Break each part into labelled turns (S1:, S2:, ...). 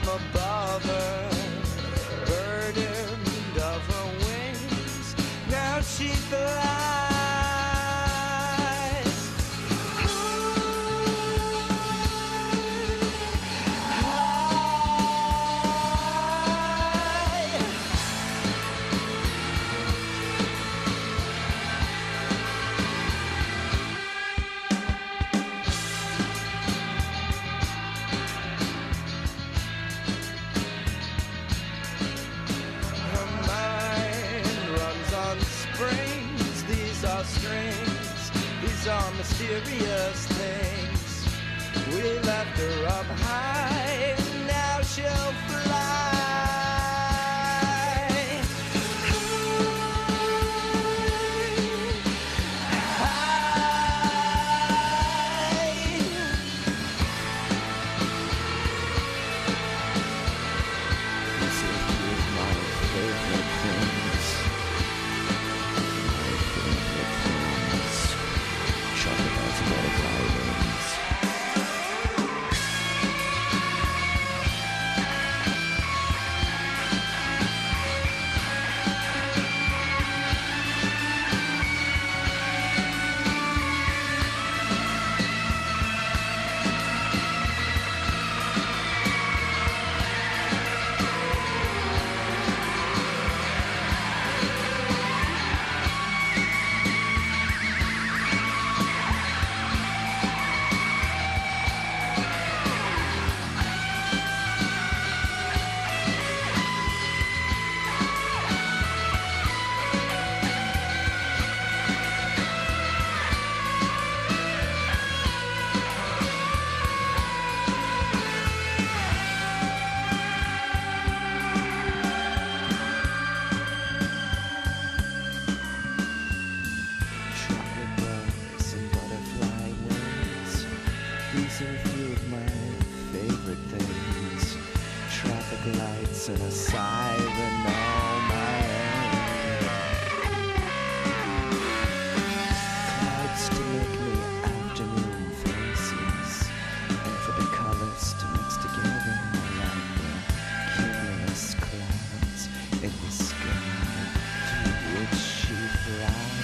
S1: from above her, burdened of her wings. Now she flies. These are mysterious things. We left her up high, now she'll fly. This is my favorite things. Lights and a siren all my own. Clouds to make me afternoon faces, and for the colors to mix together like the cumulus clouds in the sky through which she flies.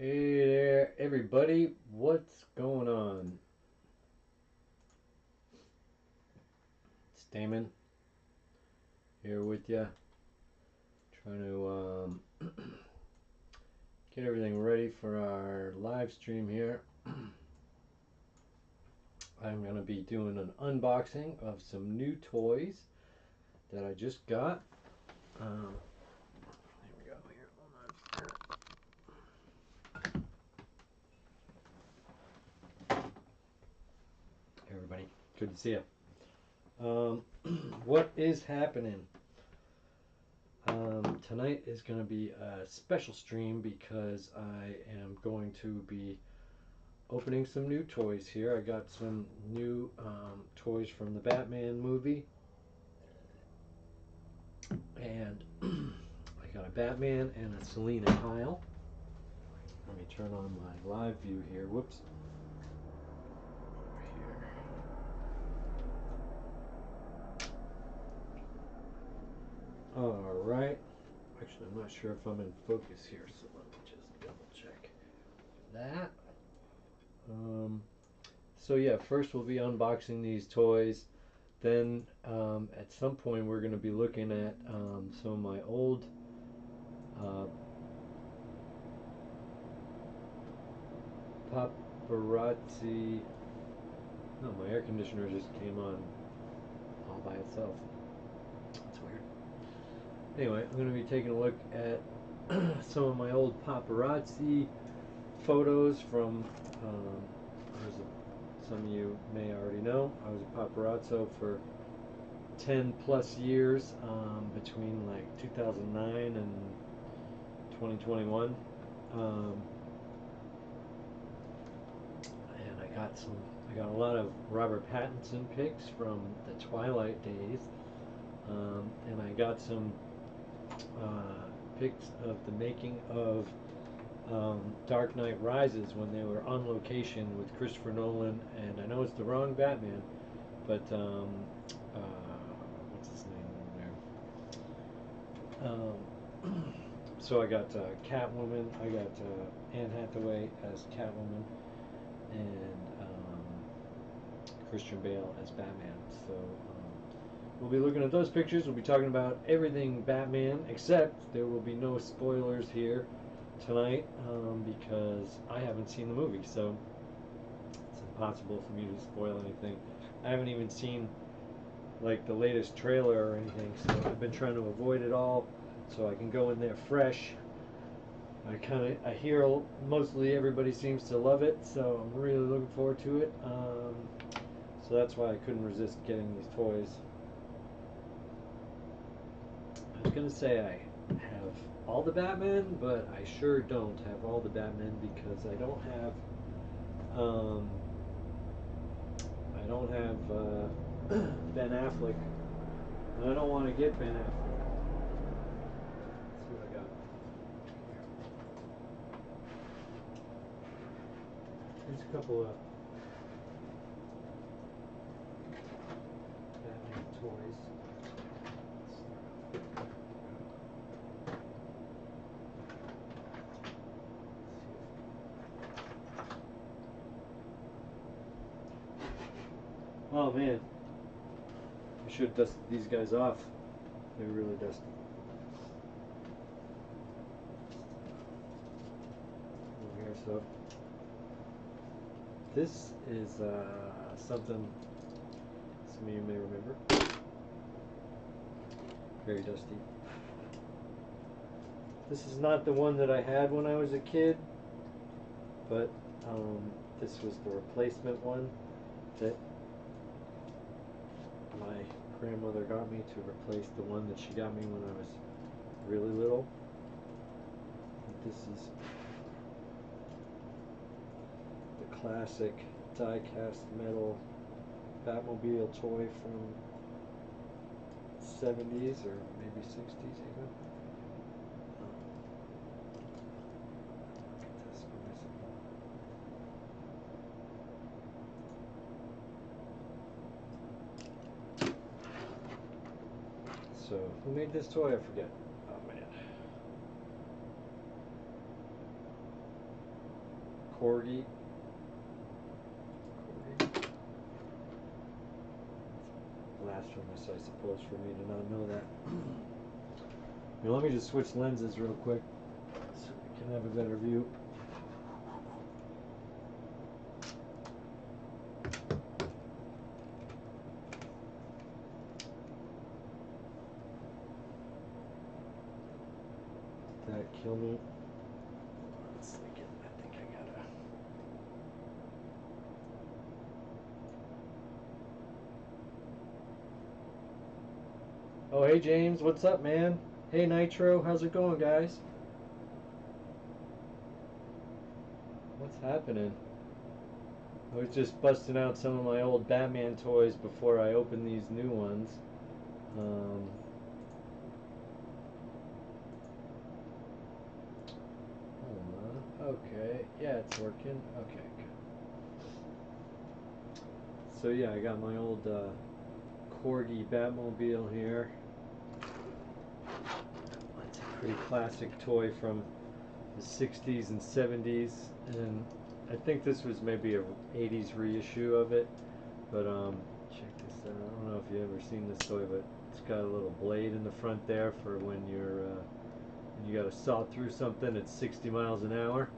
S2: Hey there, everybody. What's going on? It's Damon here with you, trying to get everything ready for our live stream here. I'm going to be doing an unboxing of some new toys that I just got. There we go. Here, hold on. Everybody, good to see you. What is happening? Tonight is going to be a special stream because I am going to be opening some new toys here. I got some new toys from the Batman movie, and I got a Batman and a Selina Kyle. Let me turn on my live view here. Whoops. Over here. All right. Actually, I'm not sure if I'm in focus here, so let me just double check that. So yeah, first we'll be unboxing these toys. Then at some point we're going to be looking at some of my old paparazzi. No, my air conditioner just came on all by itself. That's weird. Anyway, I'm going to be taking a look at some of my old paparazzi photos from, some of you may already know, I was a paparazzo for 10 plus years, between like 2009 and 2021. And I got a lot of Robert Pattinson pics from the Twilight days, and I got some pics of the making of Dark Knight Rises when they were on location with Christopher Nolan, and I know it's the wrong Batman, but what's his name over there? So I got Catwoman, I got Anne Hathaway as Catwoman, and Christian Bale as Batman. So we'll be looking at those pictures. We'll be talking about everything Batman, except there will be no spoilers here tonight, because I haven't seen the movie, so it's impossible for me to spoil anything. I haven't even seen like the latest trailer or anything, so I've been trying to avoid it all so I can go in there fresh. I hear mostly everybody seems to love it, so I'm really looking forward to it. So that's why I couldn't resist getting these toys. I was gonna say I have all the Batman, but I sure don't have all the Batman because I don't have Ben Affleck, and I don't want to get Ben Affleck. Let's see what I got. Here's a couple of Batman toys. Oh man, I should have dusted these guys off. They're really dusty. Over here, so this is something some of you may remember. Very dusty. This is not the one that I had when I was a kid, but this was the replacement one that my grandmother got me to replace the one that she got me when I was really little. This is the classic die-cast metal Batmobile toy from 70s or maybe 60s even. So, who made this toy? I forget. Oh man. Corgi. Blasphemous, I suppose, for me to not know that. Now, let me just switch lenses real quick so we can have a better view. Did that kill me? Let's look at, I think I gotta. Oh, hey James, what's up, man? Hey Nitro, how's it going, guys? What's happening? I was just busting out some of my old Batman toys before I open these new ones. Okay, yeah, it's working. Okay, good. So yeah, I got my old Corgi Batmobile here. It's a pretty classic toy from the 60s and 70s, and I think this was maybe a 80s reissue of it. But check this out. I don't know if you've ever seen this toy, but it's got a little blade in the front there for when you got to saw through something at 60 miles an hour.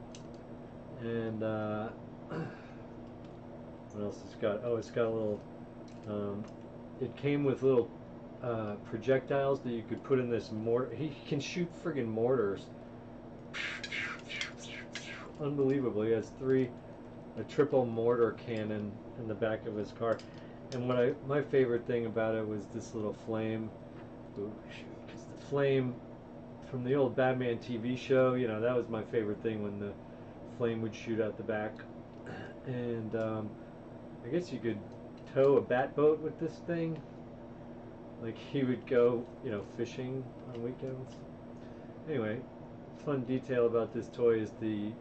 S2: And what else it's got? Oh, it's got a little. It came with little projectiles that you could put in this mortar. He can shoot friggin' mortars. Unbelievable. He has a triple mortar cannon in the back of his car. And my favorite thing about it was this little flame. Ooh, shoot, 'cause the flame from the old Batman TV show, you know, that was my favorite thing, when the flame would shoot out the back. And I guess you could tow a bat boat with this thing. Like, he would go, you know, fishing on weekends. Anyway, fun detail about this toy is the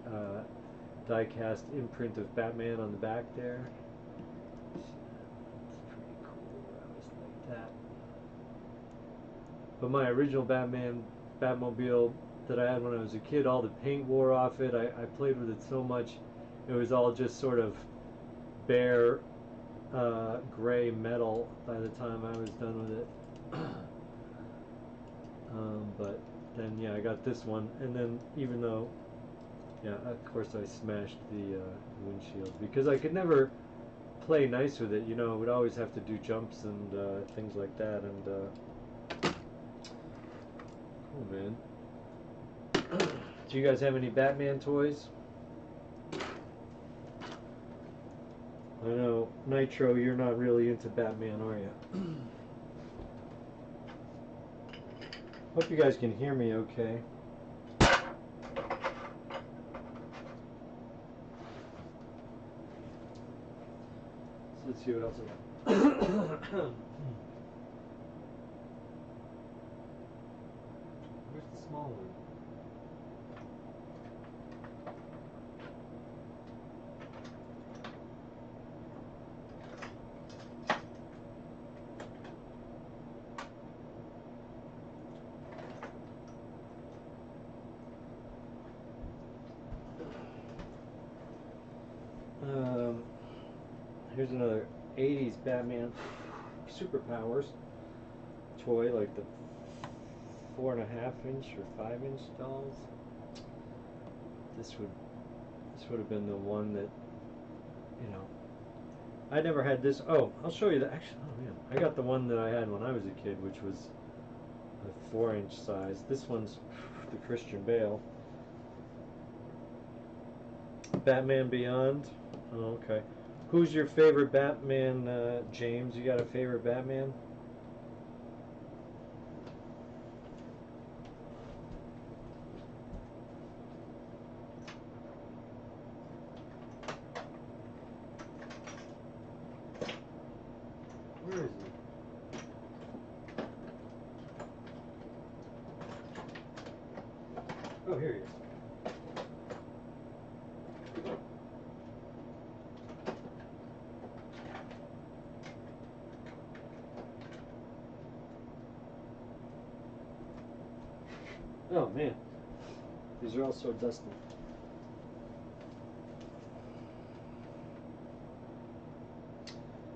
S2: die-cast imprint of Batman on the back there. It's pretty cool. I always liked that. But my original Batmobile that I had when I was a kid, all the paint wore off it. I played with it so much, it was all just sort of bare gray metal by the time I was done with it. But then, yeah, I got this one, and then even though, yeah, of course I smashed the windshield because I could never play nice with it. You know, I would always have to do jumps and things like that. And cool, man. Do you guys have any Batman toys? I know, Nitro, you're not really into Batman, are you? Hope you guys can hear me okay. So let's see what else I got. Where's the small one? Here's another 80s Batman Superpowers toy, like the 4.5-inch or 5-inch dolls. This would have been the one that, you know, I never had this. Oh, I'll show you that. Actually, oh man, I got the one that I had when I was a kid, which was a 4-inch size. This one's the Christian Bale. Batman Beyond. Oh, okay. Who's your favorite Batman, James? You got a favorite Batman? Where is he? Oh, here he is. Oh man, these are all so dusty.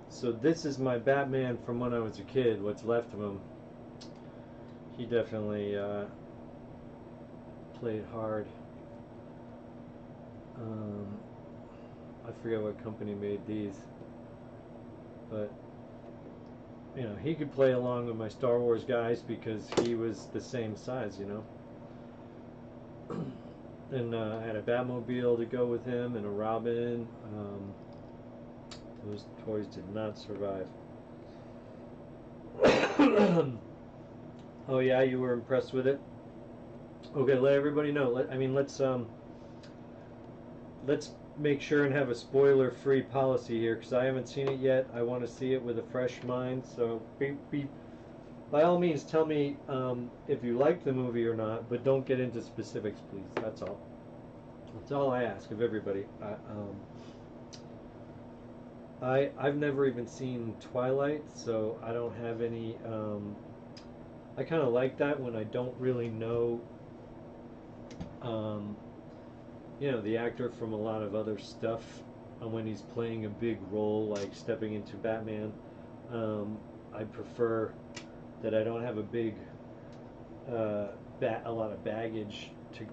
S2: So this is my Batman from when I was a kid, what's left of him. He definitely played hard. I forget what company made these, but you know, he could play along with my Star Wars guys because he was the same size, you know. And I had a Batmobile to go with him and a Robin. Those toys did not survive. Oh yeah, you were impressed with it? Okay, let everybody know. Let's make sure and have a spoiler-free policy here because I haven't seen it yet. I want to see it with a fresh mind. So by all means, tell me if you like the movie or not, but don't get into specifics, please. That's all. That's all I ask of everybody. I've never even seen Twilight, so I don't have any. I kind of like that when I don't really know, um, the actor from a lot of other stuff, and when he's playing a big role, like stepping into Batman. I prefer that I don't have a big, a lot of baggage to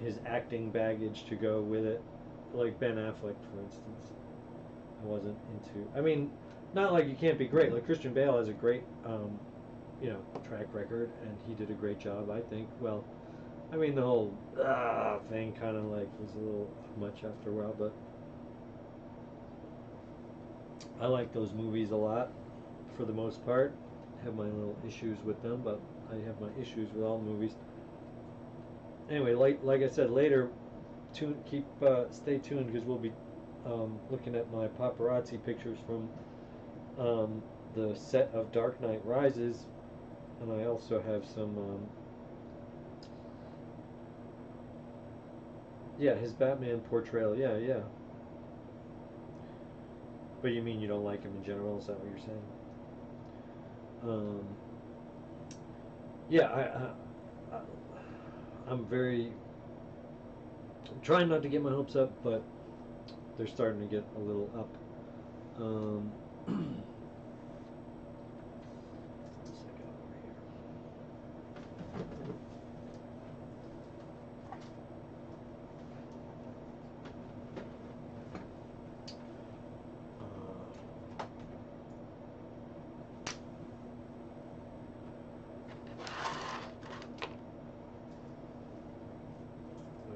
S2: his acting baggage to go with it, like Ben Affleck, for instance. I wasn't into. I mean, not like you can't be great. Like Christian Bale has a great, track record, and he did a great job, I think. Well, I mean, the whole thing kind of like was a little much after a while, but I like those movies a lot for the most part. I have my little issues with them, but I have my issues with all movies. Anyway, like I said, later, stay tuned because we'll be looking at my paparazzi pictures from the set of Dark Knight Rises, and I also have some. Yeah, his Batman portrayal. Yeah, yeah. But you mean you don't like him in general? Is that what you're saying? Um, yeah, I'm very. I'm trying not to get my hopes up, but they're starting to get a little up. Um,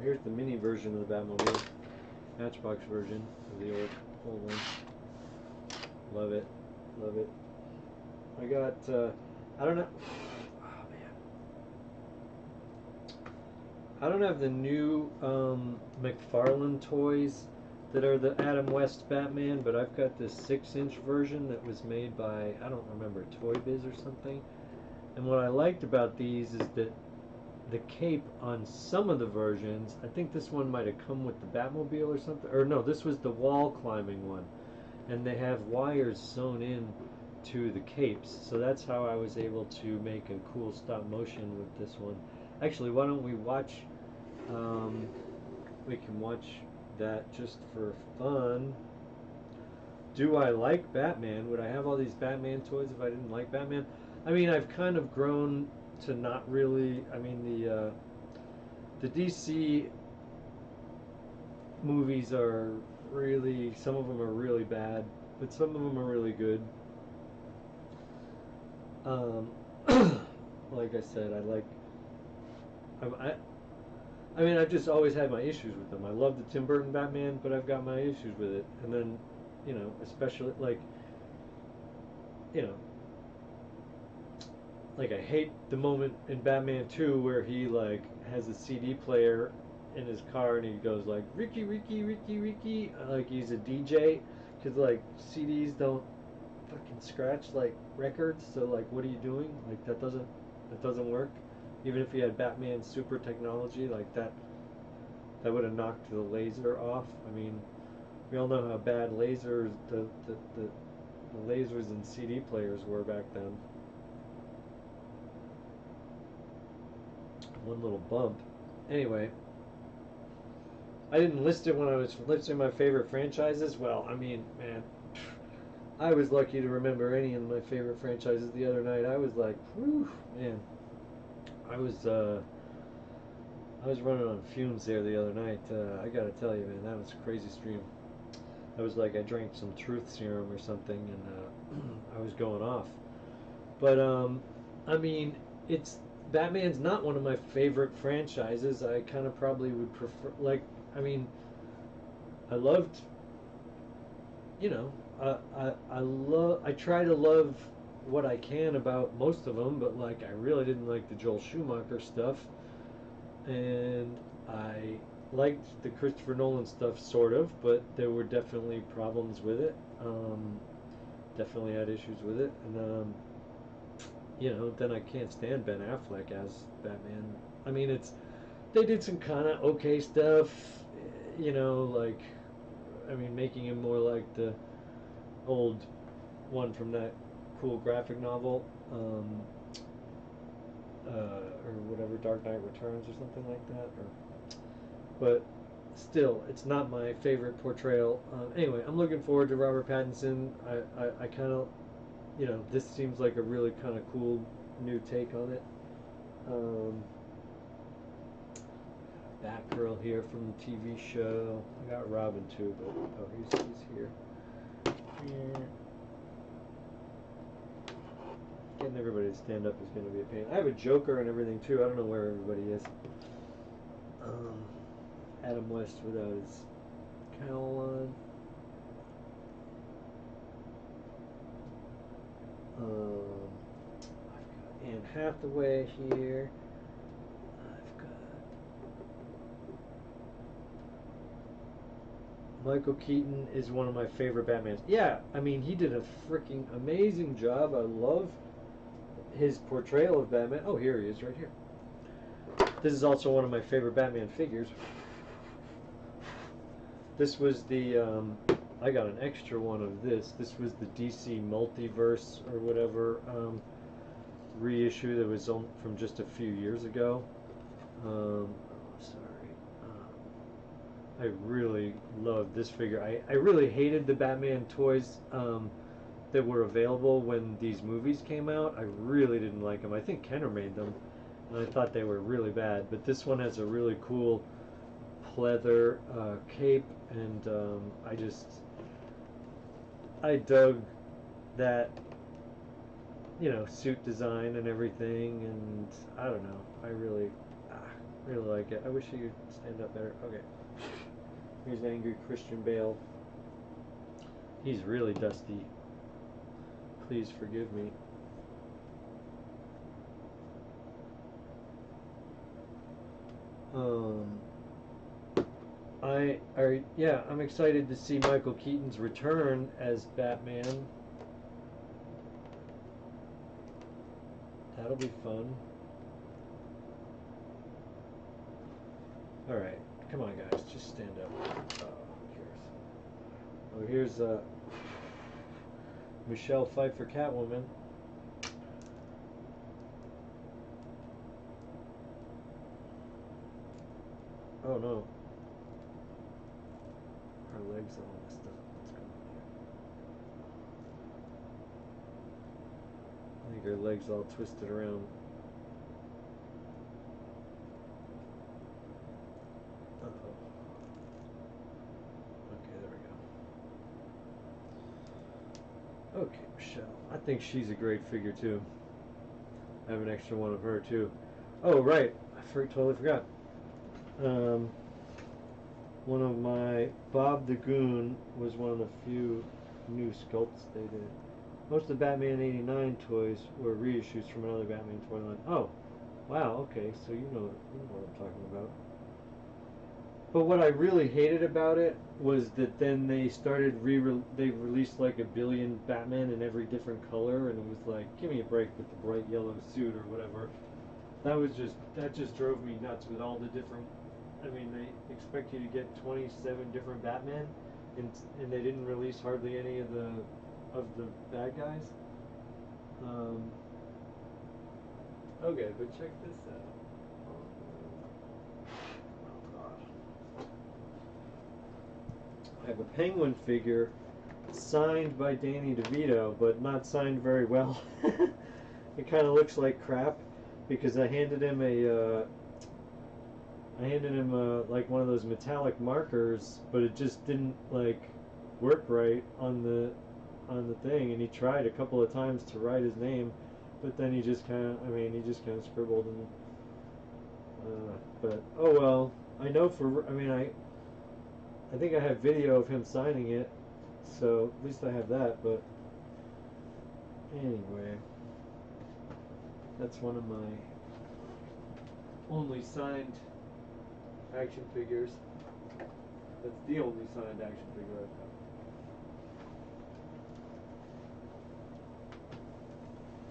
S2: here's the mini version of the Batmobile, Matchbox version of the old one. Love it, love it. I got, I don't know. Oh man, I don't have the new McFarlane toys that are the Adam West Batman, but I've got this 6-inch version that was made by, I don't remember, Toy Biz or something. And what I liked about these is that the cape on some of the versions, I think this one might have come with the Batmobile or something, or no, this was the wall climbing one, and they have wires sewn in to the capes, so that's how I was able to make a cool stop motion with this one. Actually, why don't we watch, we can watch that just for fun. Do I like Batman? Would I have all these Batman toys if I didn't like Batman? I mean, I've kind of grown to not really. I mean, the DC movies are really. Some of them are really bad, but some of them are really good. Um, like I said, I like. I mean, I've just always had my issues with them. I love the Tim Burton Batman, but I've got my issues with it. And then, especially you know, like I hate the moment in Batman 2 where he like has a CD player in his car and he goes like Ricky, Ricky, Ricky, Ricky, like he's a DJ, because like CDs don't fucking scratch like records. So like, what are you doing? Like that doesn't work. Even if you had Batman super technology like that, that would have knocked the laser off. I mean, we all know how bad the lasers in CD players were back then. One little bump. Anyway, I didn't list it when I was listing my favorite franchises. Well, I mean, man, I was lucky to remember any of my favorite franchises the other night. I was like, whew, man. I was uh, I was running on fumes there the other night. I gotta tell you, man, that was a crazy stream. I was like, I drank some truth serum or something, and I was going off. But I mean, it's Batman's not one of my favorite franchises. I kind of probably would prefer, like, I mean, I loved, you know, I try to love what I can about most of them, but like, I really didn't like the Joel Schumacher stuff, and I liked the Christopher Nolan stuff sort of, but there were definitely problems with it. Definitely had issues with it, and then I can't stand Ben Affleck as Batman. I mean, they did some kind of okay stuff. you know, like, I mean, making him more like the old one from that cool graphic novel, or whatever, Dark Knight Returns or something like that. Or, but still, it's not my favorite portrayal. Anyway, I'm looking forward to Robert Pattinson. I kind of, you know, this seems like a really kind of cool new take on it. Batgirl here from the TV show. I got Robin too, but oh, he's here. Yeah. Getting everybody to stand up is going to be a pain. I have a Joker and everything too. I don't know where everybody is. Adam West without his cowl on. I've got Anne Hathaway here. I've got Michael Keaton is one of my favorite Batmans. Yeah, I mean, he did a freaking amazing job. I love his portrayal of Batman. Oh, here he is, right here. This is also one of my favorite Batman figures. This was the, I got an extra one of this. This was the DC Multiverse or whatever reissue that was from just a few years ago. I really loved this figure. I really hated the Batman toys that were available when these movies came out. I really didn't like them. I think Kenner made them, and I thought they were really bad. But this one has a really cool pleather cape, and I dug that, you know, suit design and everything, and I don't know. I really like it. I wish he could stand up better. Okay. Here's angry Christian Bale. He's really dusty. Please forgive me. Yeah, I'm excited to see Michael Keaton's return as Batman. That'll be fun. All right, come on, guys, just stand up. Oh, here's Michelle Pfeiffer, Catwoman. Oh no. Her legs all messed up. What's going on here? I think her legs all twisted around. Uh-oh. Okay, there we go. Okay, Michelle. I think she's a great figure too. I have an extra one of her too. Oh, right. Totally forgot. One of my Bob the Goon was one of the few new sculpts they did. Most of the Batman '89 toys were reissues from another Batman toy line. Oh, wow. Okay, so you know what I'm talking about. But what I really hated about it was that then they started they released like 1 billion Batman in every different color, and it was like, give me a break with the bright yellow suit or whatever. That just drove me nuts with all the different. I mean, they expect you to get 27 different Batman, and they didn't release hardly any of the bad guys. Okay, but check this out. Oh God. I have a Penguin figure signed by Danny DeVito, but not signed very well. It kind of looks like crap because I handed him like one of those metallic markers, but it just didn't like work right on the thing, and he tried a couple of times to write his name, but then he just kind of scribbled, and but oh well. I know I think I have video of him signing it, so at least I have that. But anyway, that's one of my only signed action figures. That's the only signed action figure I've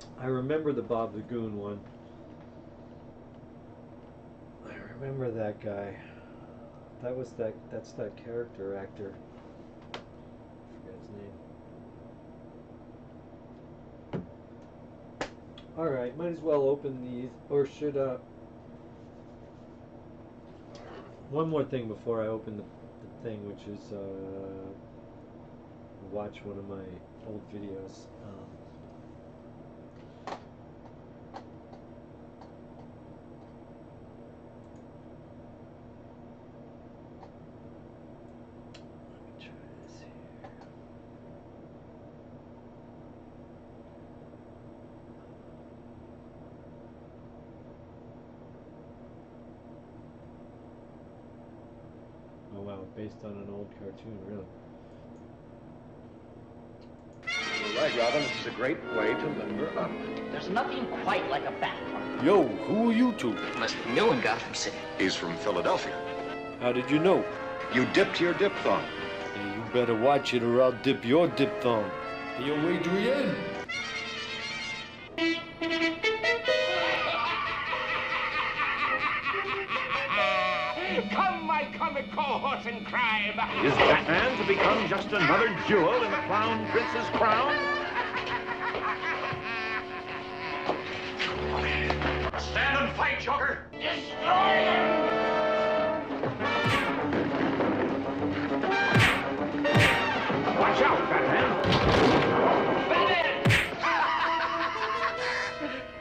S2: got. I remember the Bob the Goon one. I remember that guy. That's that character actor. I forget his name. Alright, might as well open these, or should one more thing before I open the thing, which is watch one of my old videos. Oh wow, based on an old cartoon, really.
S3: You're right, Robin. This is a great way to limber up.
S4: There's nothing quite like a bat party.
S5: Yo, who are you two?
S4: Must be new in Gotham City.
S3: He's from Philadelphia.
S5: How did you know?
S3: You dipped your diphthong.
S5: Hey, you better watch it or I'll dip your diphthong. Hey, yo, Adrian!
S6: Come, my comic cohort in crime!
S7: Is Batman to become just another jewel in the Clown Prince's crown?
S6: Stand and fight, Joker! Destroy him!
S7: Watch out, Batman!
S6: Batman!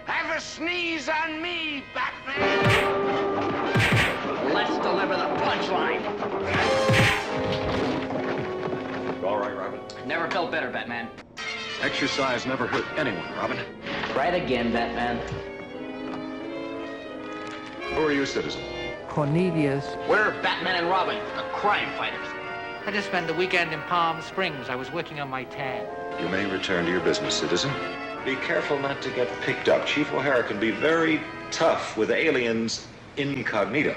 S6: Have a sneeze on me, Batman!
S4: Let's deliver the punchline.
S3: You all right, Robin?
S4: Never felt better, Batman.
S3: Exercise never hurt anyone, Robin.
S4: Try it again, Batman.
S3: Who are you, citizen?
S8: Cornelius.
S4: We're Batman and Robin, the crime fighters.
S9: I just spent the weekend in Palm Springs. I was working on my tan.
S3: You may return to your business, citizen. Be careful not to get picked up. Chief O'Hara can be very tough with aliens incognito.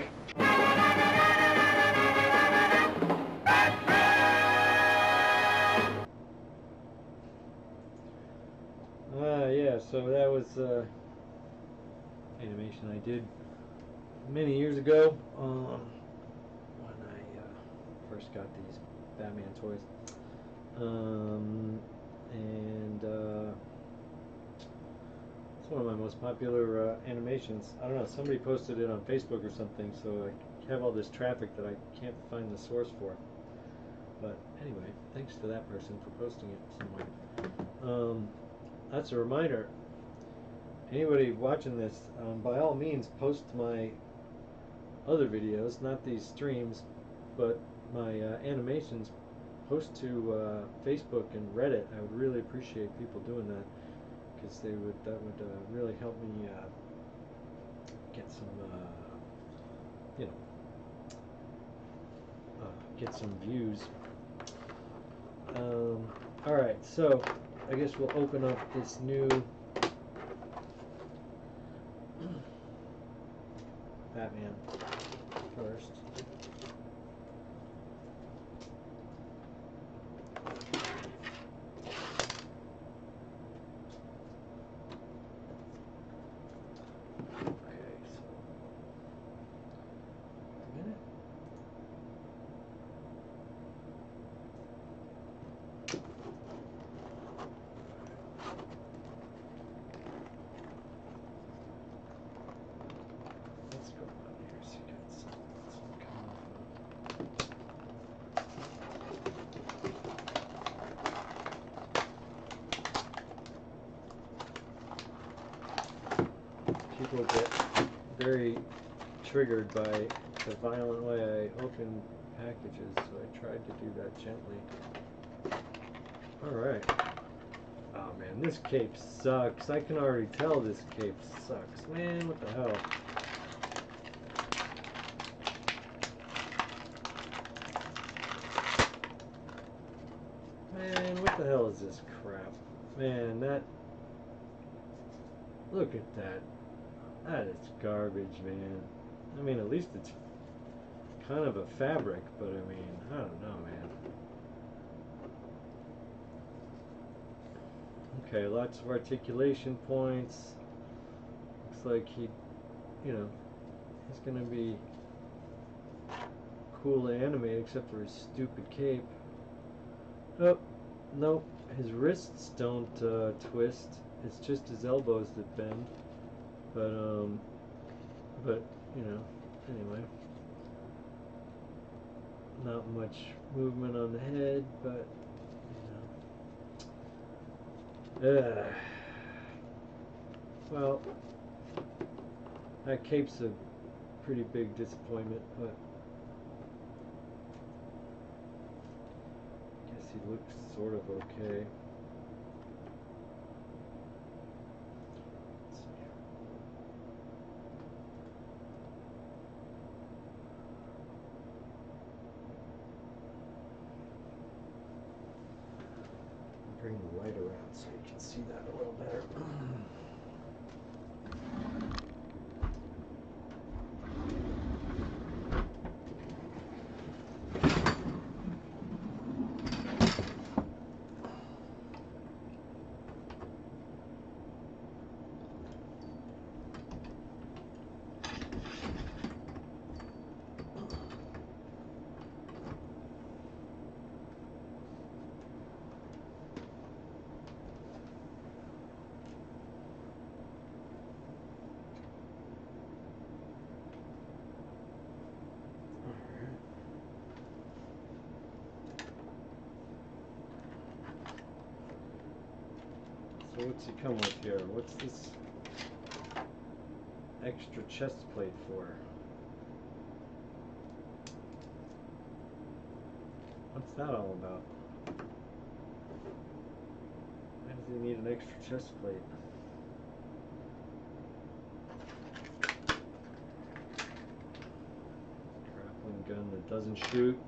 S2: Yeah, so that was animation I did many years ago when I first got these Batman toys. And it's one of my most popular animations. I don't know, somebody posted it on Facebook or something, so I have all this traffic that I can't find the source for. But anyway, thanks to that person for posting it somewhere. That's a reminder. Anybody watching this, by all means, post my other videos, not these streams, but my animations. Post to Facebook and Reddit. I would really appreciate people doing that, because that would really help me get some get some views. All right, so I guess we'll open up this new Batman first. Okay, so a minute. Let's go down here so you got some kind of people get very triggered by the violent way I open packages, so I tried to do that gently. Alright. Oh man, this cape sucks. I can already tell this cape sucks. Man, what the hell? Man, what the hell is this crap? Man, that... Look at that. That is garbage, man. I mean, at least it's kind of a fabric, but I mean, I don't know, man. Okay, lots of articulation points. Looks like he, you know, he's gonna be cool to animate except for his stupid cape. Oh, no, his wrists don't twist. It's just his elbows that bend. But you know, anyway. Not much movement on the head, but you know. Well, that cape's a pretty big disappointment, but I guess he looks sort of okay. Bring the light around so you can see that a little better. So what's he come with here? What's this extra chest plate for? What's that all about? Why does he need an extra chest plate? Grappling gun that doesn't shoot.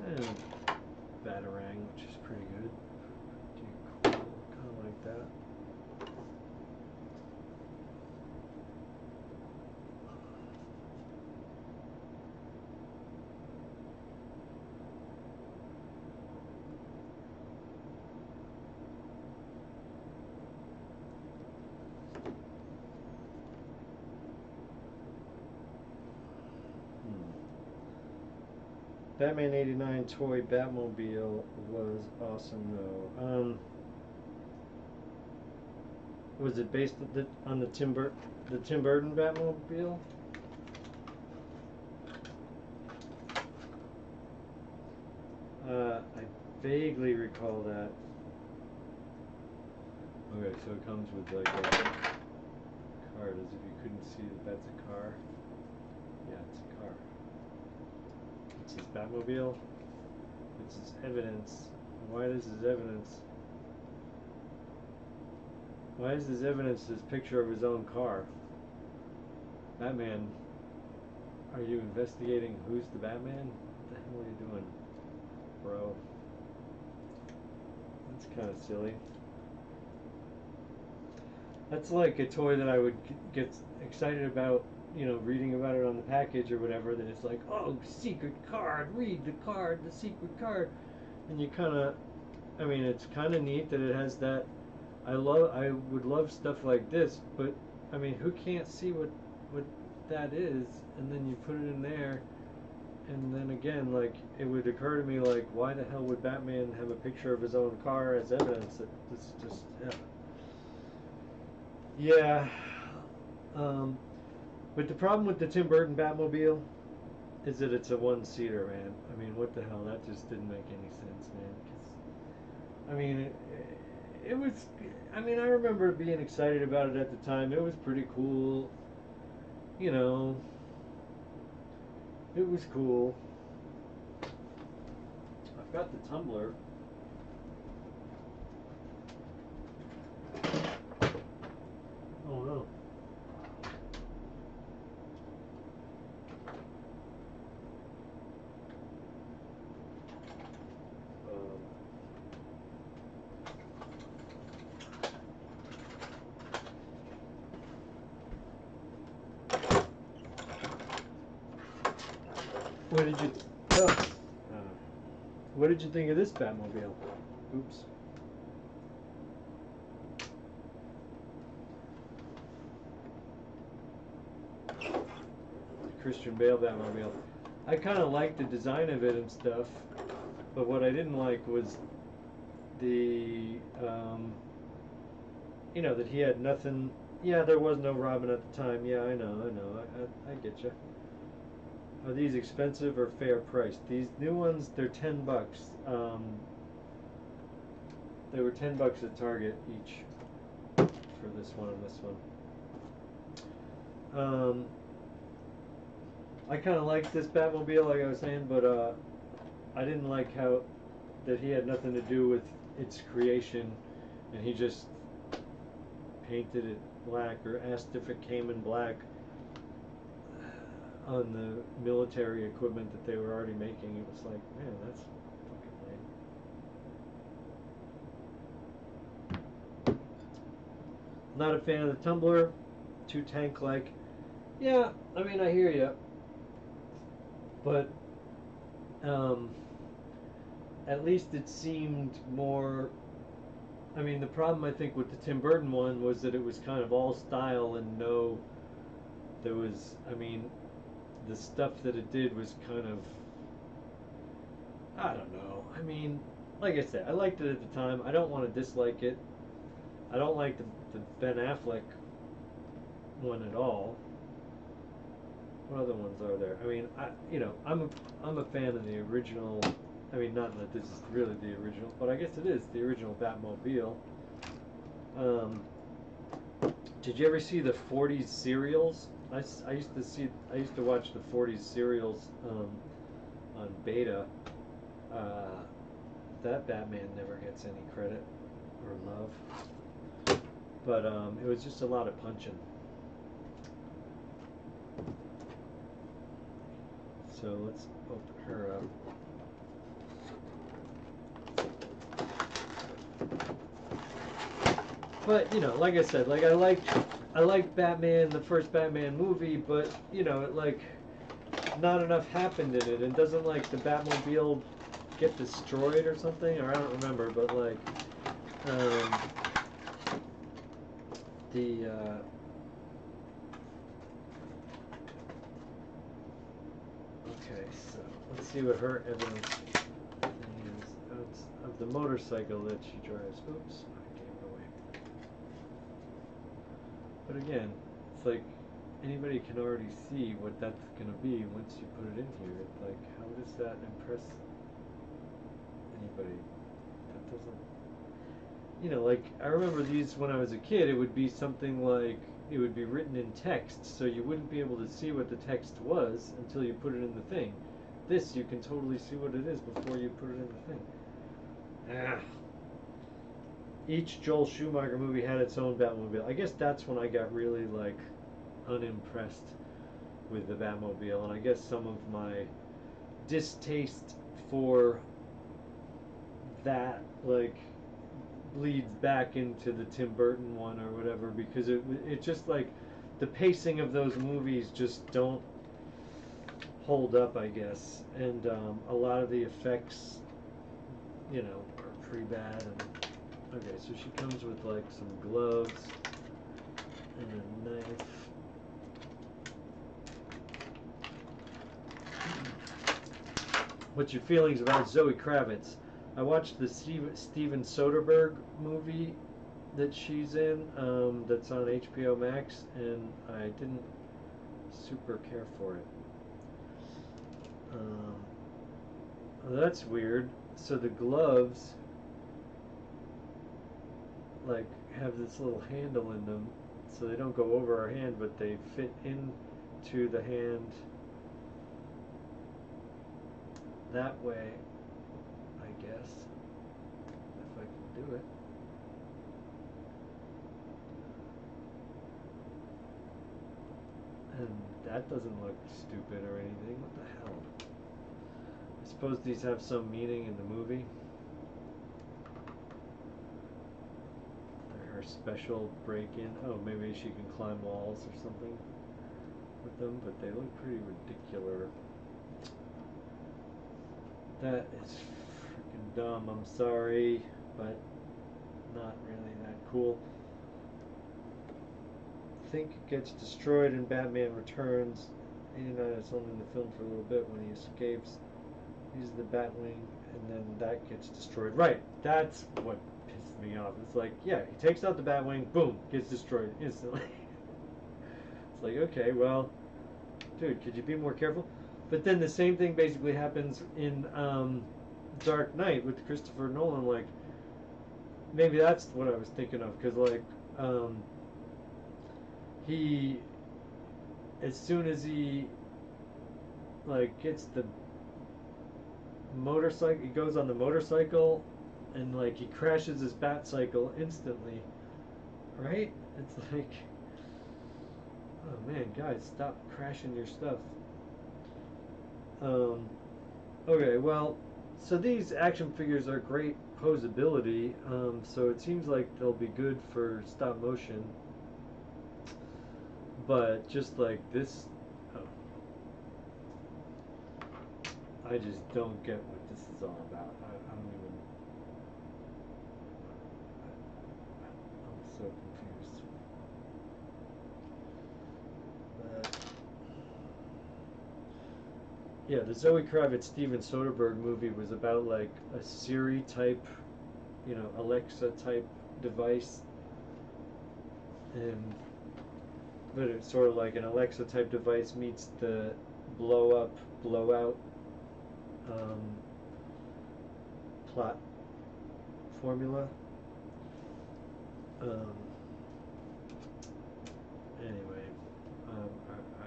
S2: And Batarang, which is pretty good. Cool, kind of like that. Batman '89 toy Batmobile was awesome though. Was it based on the Tim Burton Batmobile? I vaguely recall that. Okay, so it comes with like a card, as if you couldn't see that that's a car. Yeah, it's a car. It's his Batmobile. It's his evidence. Why is his evidence? Why is his evidence his picture of his own car? Batman, are you investigating who's the Batman? What the hell are you doing, bro? That's kind of silly. That's like a toy that I would get excited about, you know, reading about it on the package or whatever, that it's like, oh, secret card, read the card, the secret card. And you kind of, I mean, it's kind of neat that it has that. I would love stuff like this, but I mean, who can't see what that is? And then you put it in there, and then again, like, it would occur to me, like, why the hell would Batman have a picture of his own car as evidence? That it's just, yeah. But the problem with the Tim Burton Batmobile is that it's a one-seater, man. I mean, what the hell? That just didn't make any sense, man. 'Cause, I mean, it was. I mean, I remember being excited about it at the time. It was pretty cool. You know, it was cool. I've got the tumbler. Oh no. What did you? What did you think of this Batmobile? Oops. Christian Bale Batmobile. I kind of liked the design of it and stuff, but what I didn't like was the, that he had nothing. Yeah, there was no Robin at the time. Yeah, I know. I get you. Are these expensive or fair priced? These new ones, they're $10. They were $10 at Target each for this one and this one. I kind of liked this Batmobile, like I was saying, but I didn't like how that he had nothing to do with its creation, and he just painted it black or asked if it came in black on the military equipment that they were already making. It was like, man, that's fucking lame. Not a fan of the tumbler. Too tank-like. Yeah, I mean, I hear you. But at least it seemed more. I mean, the problem I think with the Tim Burton one was that it was kind of all style and no. There was, I mean, the stuff that it did was kind of. I don't know. I mean, like I said, I liked it at the time. I don't want to dislike it. I don't like the Ben Affleck one at all. What other ones are there? I mean, I'm a fan of the original. I mean, not that this is really the original, but I guess it is the original Batmobile. Did you ever see the 40s serials? I used to watch the 40s serials on Beta. That Batman never gets any credit or love, but it was just a lot of punching. So let's open her up. But like I said, like I like Batman, the first Batman movie, but it like not enough happened in it, and doesn't like the Batmobile get destroyed or something, or I don't remember, but like the okay, so let's see what her evidence is of the motorcycle that she drives. Oops, I gave it away. But again, it's like anybody can already see what that's going to be once you put it in here. It's like, how does that impress anybody? That doesn't, like, I remember these when I was a kid, it would be something like, it would be written in text, so you wouldn't be able to see what the text was until you put it in the thing. This, you can totally see what it is before you put it in the thing. Each Joel Schumacher movie had its own Batmobile. I guess that's when I got really, like, unimpressed with the Batmobile, and I guess some of my distaste for that, like, bleeds back into the Tim Burton one or whatever, because it just, like, the pacing of those movies just don't hold up, I guess, and a lot of the effects, are pretty bad. And okay, so she comes with like some gloves and a knife. What's your feelings about Zoe Kravitz? I watched the Steven Soderbergh movie that she's in, that's on HBO Max, and I didn't super care for it. Well, that's weird. So the gloves, like, have this little handle in them, so they don't go over our hand, but they fit into the hand that way, I guess, if I can do it. And that doesn't look stupid or anything. What the hell? I suppose these have some meaning in the movie. They're her special break-in. Oh, maybe she can climb walls or something with them, but they look pretty ridiculous. That is freaking dumb. I'm sorry, but not really that cool. I think it gets destroyed in Batman Returns. '89, it's only in the film for a little bit when he escapes. Uses the Batwing, and then that gets destroyed. Right, that's what pissed me off. It's like, yeah, he takes out the Batwing, boom, gets destroyed instantly. It's like, okay, well, dude, could you be more careful? But then the same thing basically happens in Dark Knight with Christopher Nolan. Like, maybe that's what I was thinking of, because like he, as soon as he like gets the motorcycle, he goes on the motorcycle, and like he crashes his bat cycle instantly, right? It's like, oh man, guys, stop crashing your stuff. Okay, well, so these action figures are great posability, so it seems like they'll be good for stop motion, but just like this, oh, I just don't get what this is all about. I don't even, I'm so confused. But yeah, the Zoe Kravitz Steven Soderbergh movie was about like a Siri type, Alexa type device, and but it's sort of like an Alexa type device meets the blow up, blow out plot formula. Anyway, I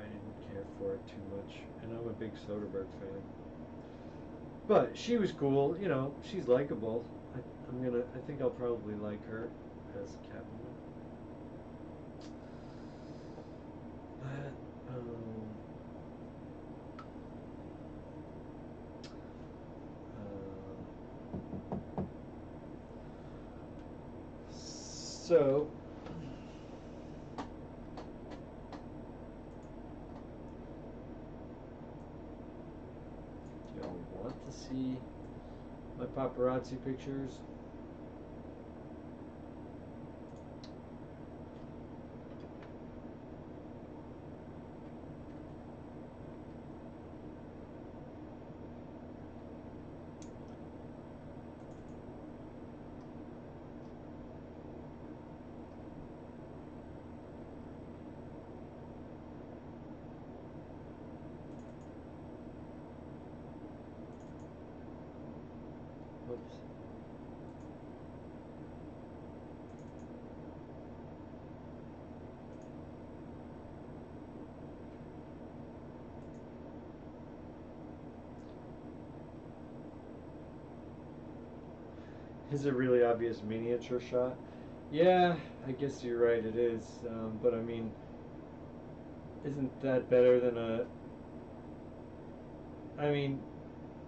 S2: didn't care for it too much, and I'm a big Soderbergh fan. But she was cool, she's likable. I think I'll probably like her as Catwoman. But, so, y'all want to see my paparazzi pictures? Whoops. Is a really obvious miniature shot? Yeah, I guess you're right, it is. But I mean, isn't that better than a... I mean,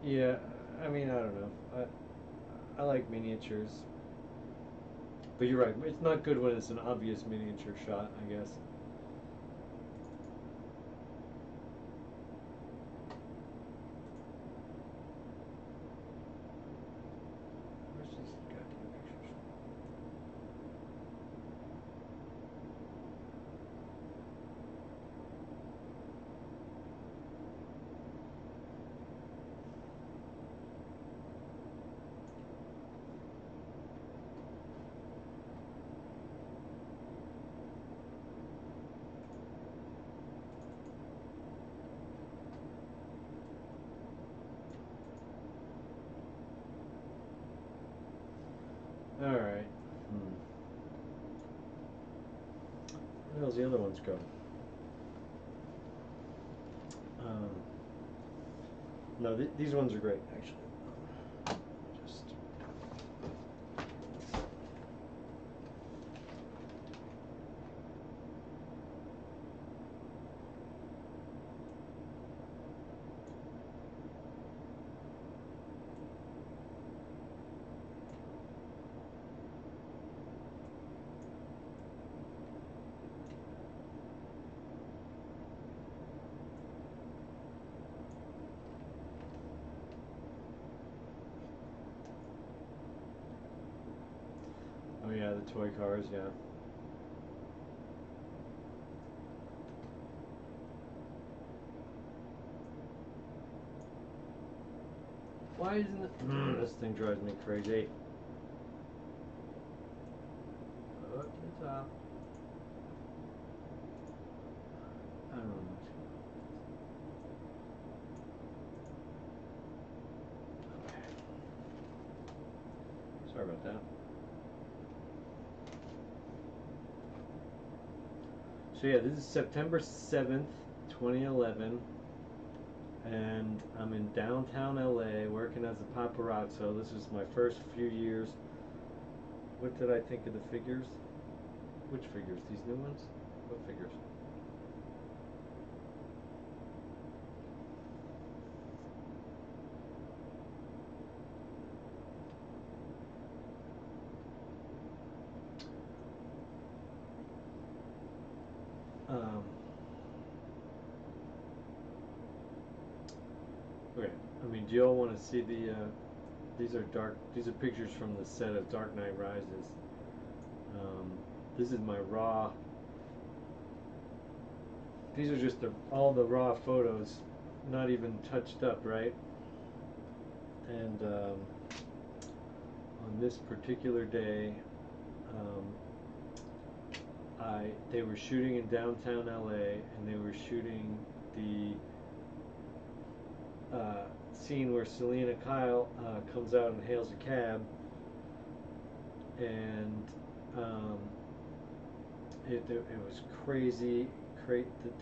S2: yeah, I don't know. I like miniatures. But you're right, it's not good when it's an obvious miniature shot, I guess. Where's this goddamn picture? Alright. Where the hell's the other ones go? No, these ones are great, actually. Just... Oh yeah, the toy cars, yeah. Why isn't it? This thing drives me crazy. Up to the top. I don't know. Okay. Sorry about that. So yeah, this is September 7th, 2011. And I'm in downtown LA working as a paparazzo. This is my first few years. What did I think of the figures? Which figures? These new ones? What figures? Okay. I mean, do y'all want to see the? These are pictures from the set of Dark Knight Rises. This is my raw. These are just all the raw photos, not even touched up, right? And on this particular day, they were shooting in downtown LA, and they were shooting the scene where Selina Kyle comes out and hails a cab, and it was crazy.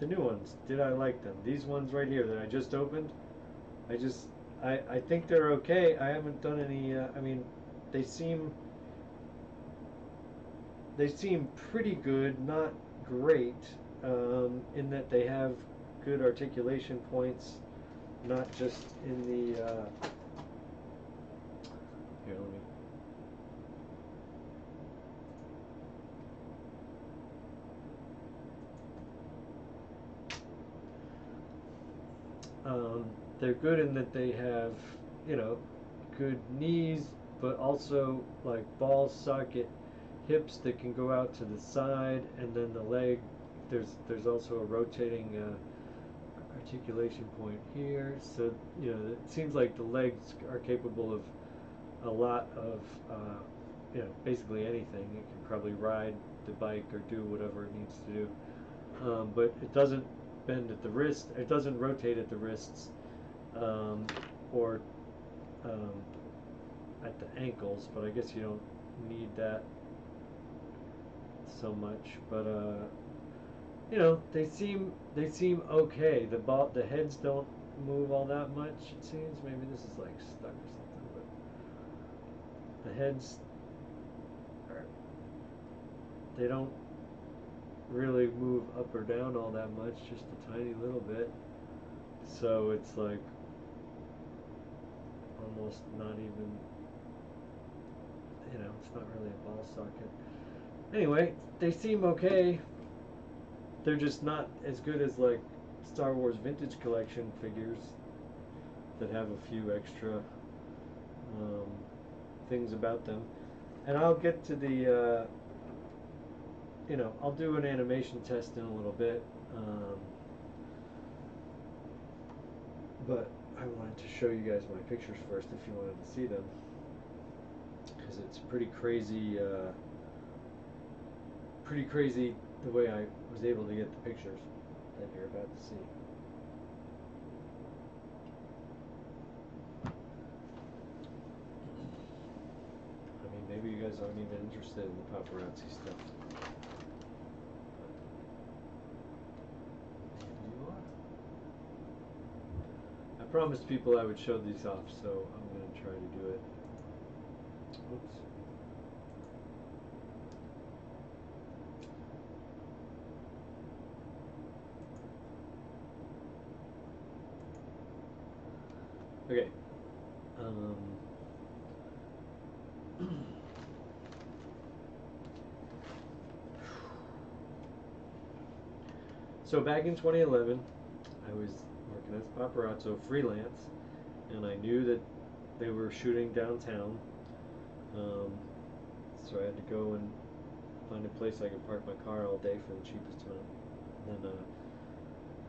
S2: The new ones, did I like them? These ones right here that I just opened, I think they're okay. I haven't done any. I mean, they seem pretty good, not great, in that they have good articulation points, not just in the. Here, let me. They're good in that they have, good knees, but also like ball socket hips that can go out to the side, and then the leg. There's also a rotating articulation point here. So it seems like the legs are capable of a lot of, basically anything. It can probably ride the bike or do whatever it needs to do. But it doesn't bend at the wrist. It doesn't rotate at the wrists, or at the ankles. But I guess you don't need that so much. But they seem okay. The heads don't move all that much. It seems maybe this is like stuck or something. But the heads they don't really move up or down all that much, just a tiny little bit. So it's like almost not even, it's not really a ball socket. Anyway, they seem okay. They're just not as good as like Star Wars Vintage Collection figures that have a few extra things about them. And I'll get to the I'll do an animation test in a little bit, but I wanted to show you guys my pictures first if you wanted to see them, because it's pretty crazy the way I was able to get the pictures that you're about to see. I mean, maybe you guys aren't even interested in the paparazzi stuff. I promised people I would show these off, so I'm going to try to do it. Oops. Okay. So back in 2011, I was working as paparazzo freelance, and I knew that they were shooting downtown, so I had to go and find a place I could park my car all day for the cheapest amount, and then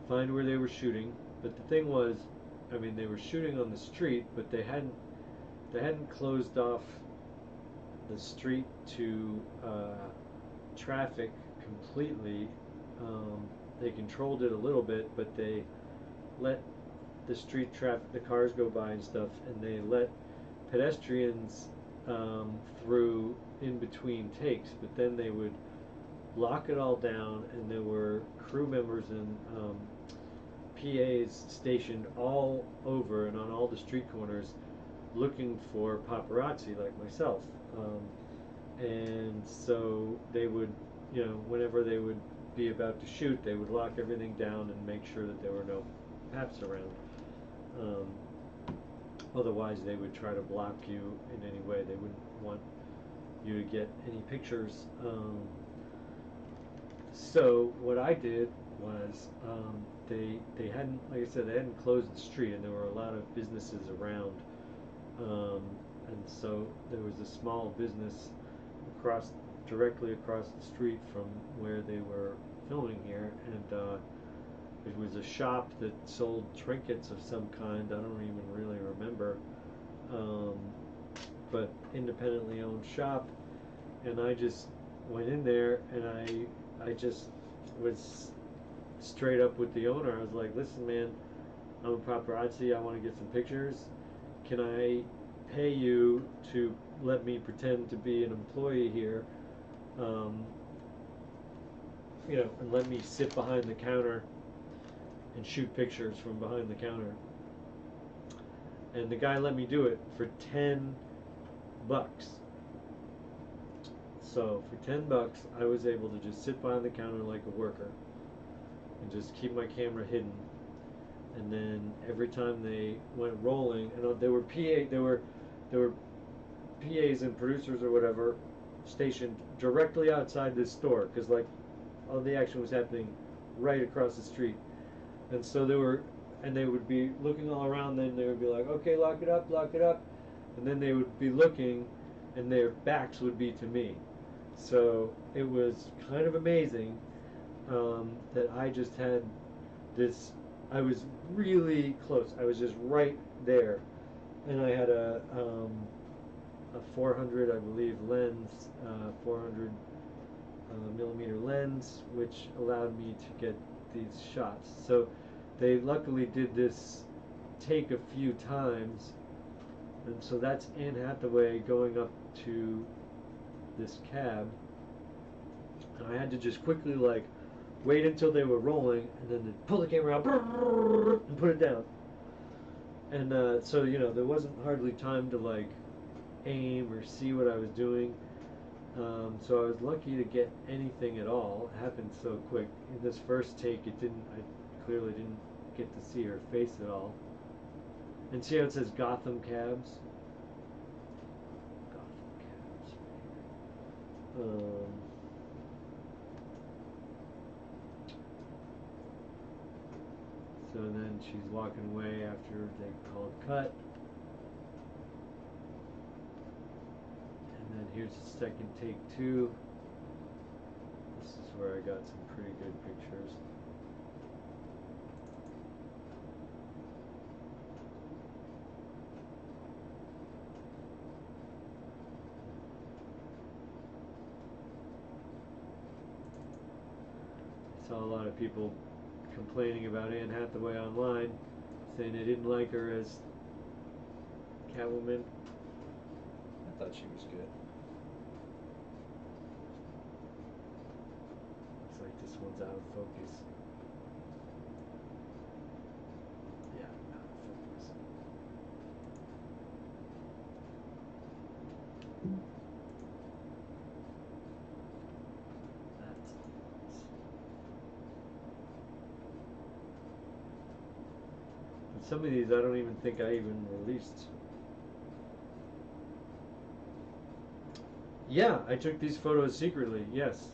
S2: find where they were shooting. But the thing was, I mean, they were shooting on the street, but they hadn't closed off the street to traffic completely. They controlled it a little bit, but they let the street traffic, the cars go by and stuff, and they let pedestrians through in between takes, but then they would lock it all down, and there were crew members and PAs stationed all over and on all the street corners looking for paparazzi like myself. And so they would, you know, whenever they would be about to shoot, they would lock everything down and make sure that there were no paps around. Otherwise, they would try to block you in any way. They wouldn't want you to get any pictures. So what I did was they hadn't, like I said, they hadn't closed the street, and there were a lot of businesses around. And so there was a small business directly across the street from where they were filming here, and it was a shop that sold trinkets of some kind. I don't even really remember, but independently owned shop. And I just went in there, and I just was straight up with the owner. I was like, "Listen, man, I'm a paparazzi. I want to get some pictures. Can I pay you to let me pretend to be an employee here, you know, and let me sit behind the counter and shoot pictures from behind the counter?" And the guy let me do it for $10. So for $10, I was able to just sit behind the counter like a worker and just keep my camera hidden. And then every time they went rolling, and there were PAs and producers or whatever stationed directly outside this store, because like all the action was happening right across the street. And so they would be looking all around. Then they would be like, "Okay, lock it up," and then they would be looking, and their backs would be to me. So it was kind of amazing that I just had this. I was really close. I was just right there, and I had a 400, I believe, lens, 400 millimeter lens, which allowed me to get these shots. So they luckily did this take a few times, and so that's Anne Hathaway going up to this cab, and I had to just quickly like wait until they were rolling, and then pull the camera out and put it down. And so, you know, there wasn't hardly time to like aim or see what I was doing. So I was lucky to get anything at all. It happened so quick. In this first take, I clearly didn't get to see her face at all. And see how it says Gotham Cabs? Gotham Cabs. So then she's walking away after they called cut. And then here's the second take 2. This is where I got some pretty good pictures. I saw a lot of people complaining about Anne Hathaway online, saying they didn't like her as Catwoman.
S1: I thought she was good.
S2: Looks like this one's out of focus. Yeah, out of focus. That's nice. And some of these I don't even think I even released. Yeah, I took these photos secretly, yes.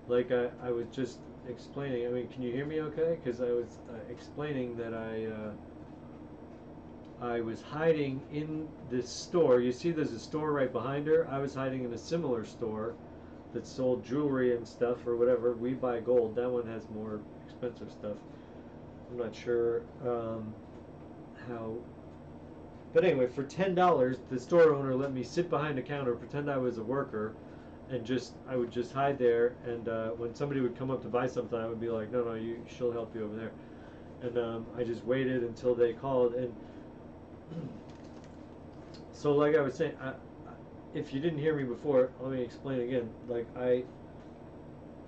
S2: Like I was just explaining. I mean, can you hear me okay? Because I was explaining that I was hiding in this store. You see there's a store right behind her. I was hiding in a similar store that sold jewelry and stuff or whatever. We Buy Gold. That one has more expensive stuff. I'm not sure how. But anyway, for $10, the store owner let me sit behind the counter, pretend I was a worker, and I would just hide there. And when somebody would come up to buy something, I would be like, no, she'll help you over there. And I just waited until they called. And so, like I was saying, if you didn't hear me before, let me explain again.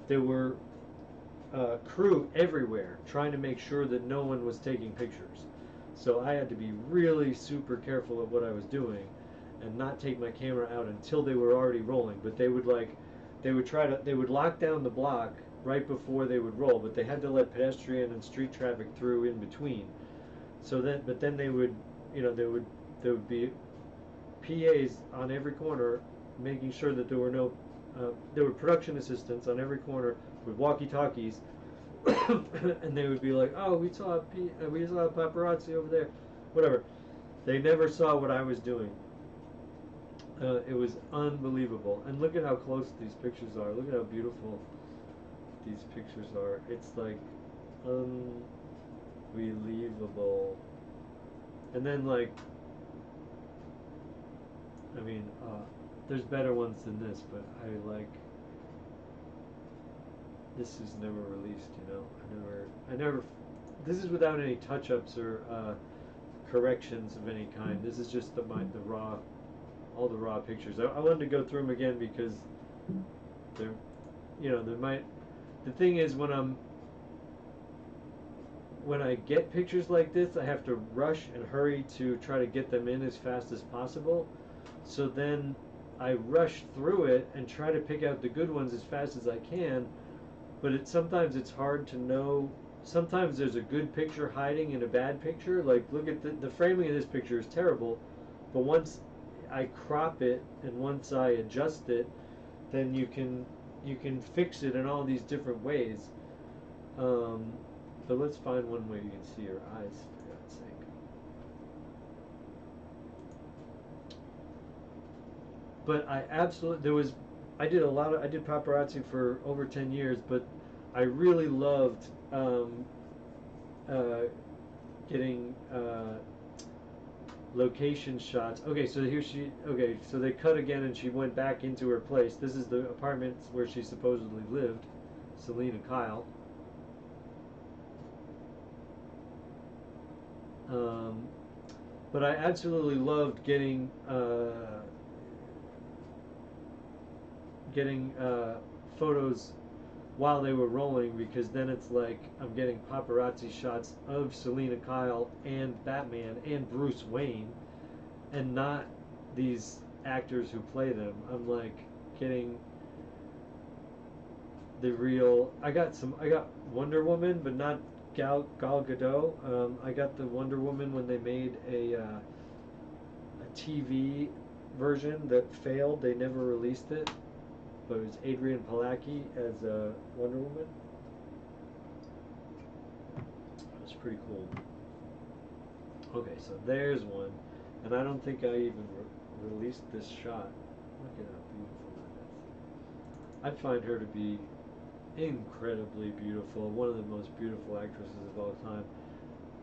S2: There were crew everywhere trying to make sure that no one was taking pictures. So I had to be really super careful of what I was doing and not take my camera out until they were already rolling. But they would lock down the block right before they would roll, but they had to let pedestrian and street traffic through in between. But then there would be PAs on every corner making sure that there were production assistants on every corner with walkie-talkies. And they would be like, oh, we saw a paparazzi over there, whatever. They never saw what I was doing. It was unbelievable. And look at how close these pictures are. Look at how beautiful these pictures are. It's like unbelievable. And then there's better ones than this, but this is never released, I never, this is without any touch-ups or corrections of any kind. This is just all the raw pictures. I wanted to go through them again because the thing is when I get pictures like this, I have to rush and hurry to try to get them in as fast as possible. So then I rush through it and try to pick out the good ones as fast as I can. But sometimes it's hard to know. Sometimes there's a good picture hiding in a bad picture. Like, look at the framing of this picture is terrible, but once I crop it and once I adjust it, then you can fix it in all these different ways. But let's find one where you can see your eyes, for God's sake. But I did paparazzi for over 10 years, but I really loved getting location shots. Okay, so so they cut again and she went back into her place. This is the apartment where she supposedly lived, Selina Kyle. But I absolutely loved getting photos while they were rolling, because then it's like I'm getting paparazzi shots of Selina Kyle and Batman and Bruce Wayne, and not these actors who play them. I'm like getting the real. I got Wonder Woman, but not Gal Gadot. I got the Wonder Woman when they made a TV version that failed. They never released it. But it was Adrian Palacki as Wonder Woman. It was pretty cool. Okay, so there's one, and I don't think I even released this shot. Look at how beautiful that is. I find her to be incredibly beautiful, one of the most beautiful actresses of all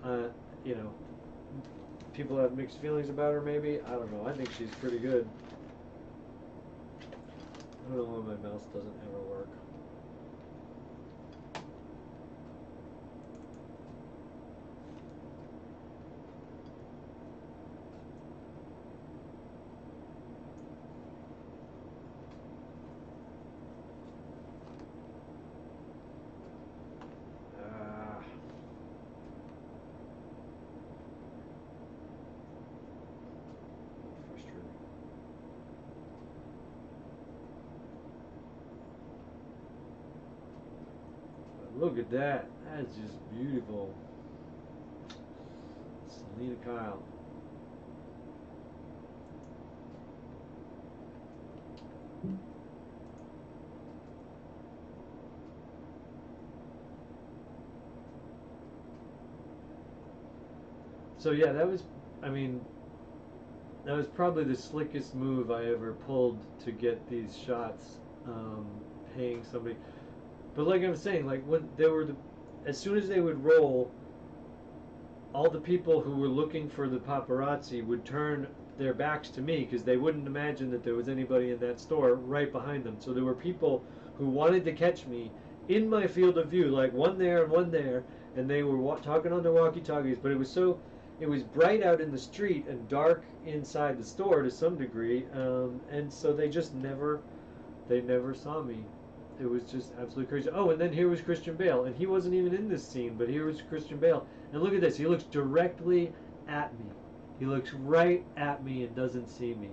S2: time. People have mixed feelings about her, maybe. I don't know. I think she's pretty good. I don't know why my mouse doesn't ever work. Frustrating. Look at that. That's just beautiful. Selina Kyle. So yeah, that was probably the slickest move I ever pulled to get these shots, paying somebody. But like I was saying, like when they were as soon as they would roll, all the people who were looking for the paparazzi would turn their backs to me because they wouldn't imagine that there was anybody in that store right behind them. So there were people who wanted to catch me in my field of view, like one there and one there, and they were talking on their walkie-talkies. But it was bright out in the street and dark inside the store to some degree, and so they never saw me. It was just absolutely crazy. Oh, and then here was Christian Bale, and he wasn't even in this scene, but here was Christian Bale. And look at this, he looks directly at me. He looks right at me and doesn't see me.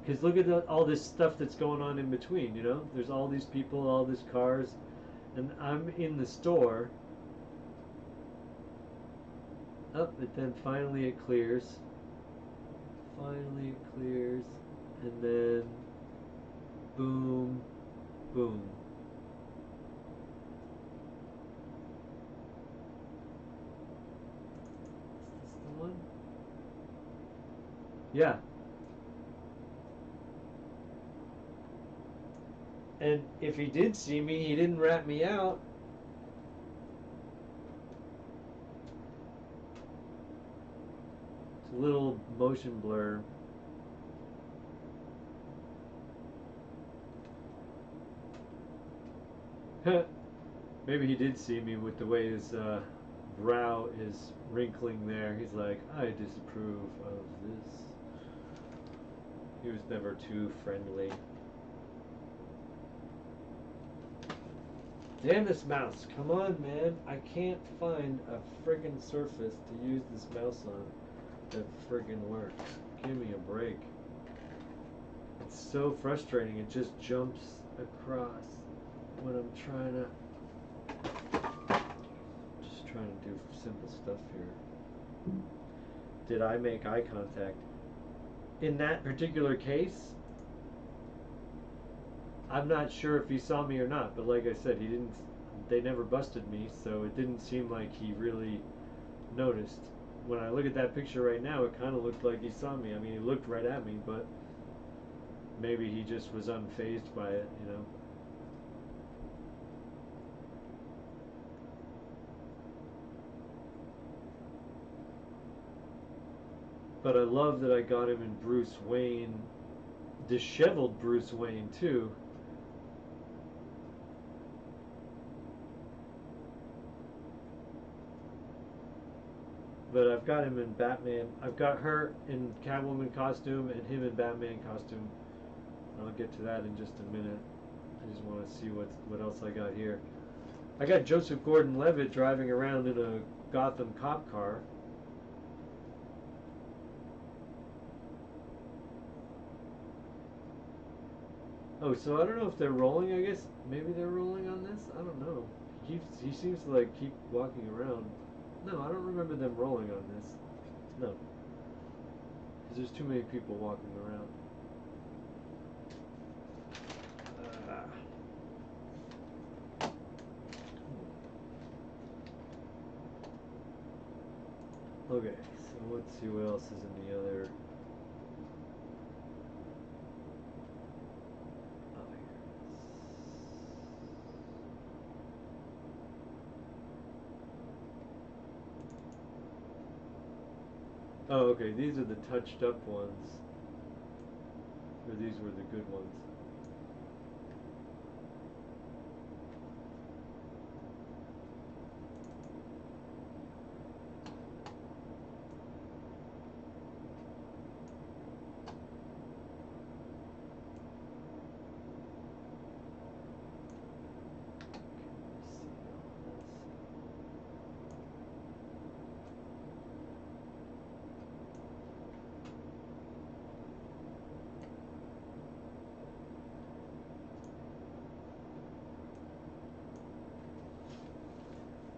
S2: Because look at all this stuff that's going on in between, you know? There's all these people, all these cars, and I'm in the store. Oh, but then finally it clears. Finally it clears, and then boom, boom. Is this the one? Yeah. And if he did see me, he didn't rat me out. It's a little motion blur. Maybe he did see me with the way his brow is wrinkling there. He's like, I disapprove of this. He was never too friendly. Damn this mouse. Come on, man. I can't find a friggin' surface to use this mouse on that friggin' works. Give me a break. It's so frustrating. It just jumps across when I'm trying to do simple stuff here. Did I make eye contact? In that particular case, I'm not sure if he saw me or not, but like I said, they never busted me, so it didn't seem like he really noticed. When I look at that picture right now, it kind of looked like he saw me. I mean, he looked right at me, but maybe he just was unfazed by it, you know. But I love that I got him in Bruce Wayne, disheveled Bruce Wayne too. But I've got him in Batman. I've got her in Catwoman costume and him in Batman costume. I'll get to that in just a minute. I just want to see what else I got here. I got Joseph Gordon-Levitt driving around in a Gotham cop car. Oh, so I don't know if they're rolling, I guess. Maybe they're rolling on this? I don't know. He seems to like keep walking around. No, I don't remember them rolling on this. No. Because there's too many people walking around. Okay, so let's see what else is in the other. Oh, okay, these are the touched up ones. Or these were the good ones.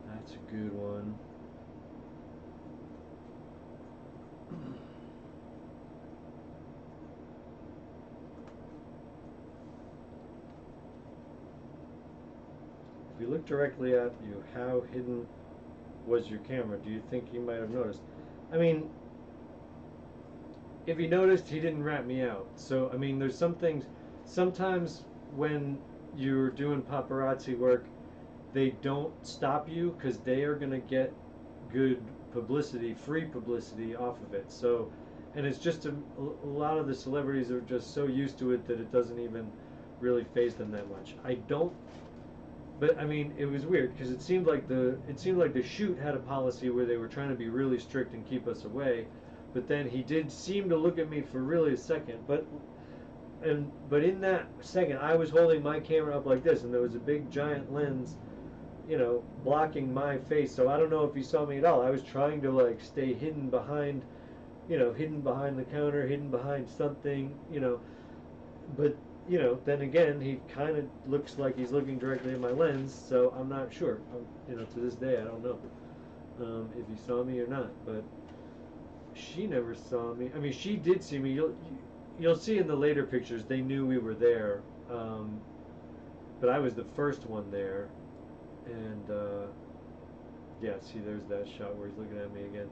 S2: That's a good one. If you look directly at you, how hidden was your camera? Do you think he might have noticed? I mean, if he noticed, he didn't rat me out. So, I mean, there's some things, sometimes when you're doing paparazzi work, they don't stop you because they are going to get good publicity, free publicity off of it. So, and it's just a lot of the celebrities are just so used to it that it doesn't even really faze them that much. I don't, but I mean, it was weird because it seemed like the shoot had a policy where they were trying to be really strict and keep us away, but then he did seem to look at me for really a second, but in that second I was holding my camera up like this, and there was a big giant lens, you know, blocking my face. So I don't know if he saw me at all. I was trying to like stay hidden behind, you know, hidden behind the counter, hidden behind something, you know, but you know, then again, he kind of looks like he's looking directly at my lens, so I'm not sure. You know, to this day, I don't know if he saw me or not. But she never saw me. I mean, she did see me. You'll see in the later pictures, they knew we were there, but I was the first one there, and yeah, see, there's that shot where he's looking at me again.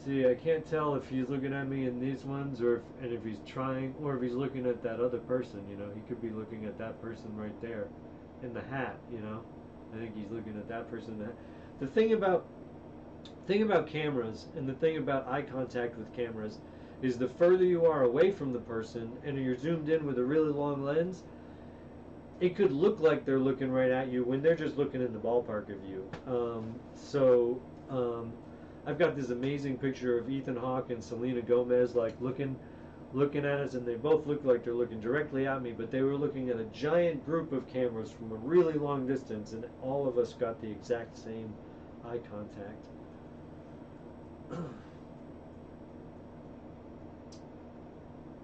S2: See, I can't tell if he's looking at me in these ones, or if he's trying, or if he's looking at that other person. You know, he could be looking at that person right there, in the hat. You know, I think he's looking at that person in the hat. The thing about cameras, and the thing about eye contact with cameras, is the further you are away from the person, and you're zoomed in with a really long lens, it could look like they're looking right at you when they're just looking in the ballpark of you. I've got this amazing picture of Ethan Hawke and Selena Gomez like looking at us, and they both look like they're looking directly at me, but they were looking at a giant group of cameras from a really long distance, and all of us got the exact same eye contact.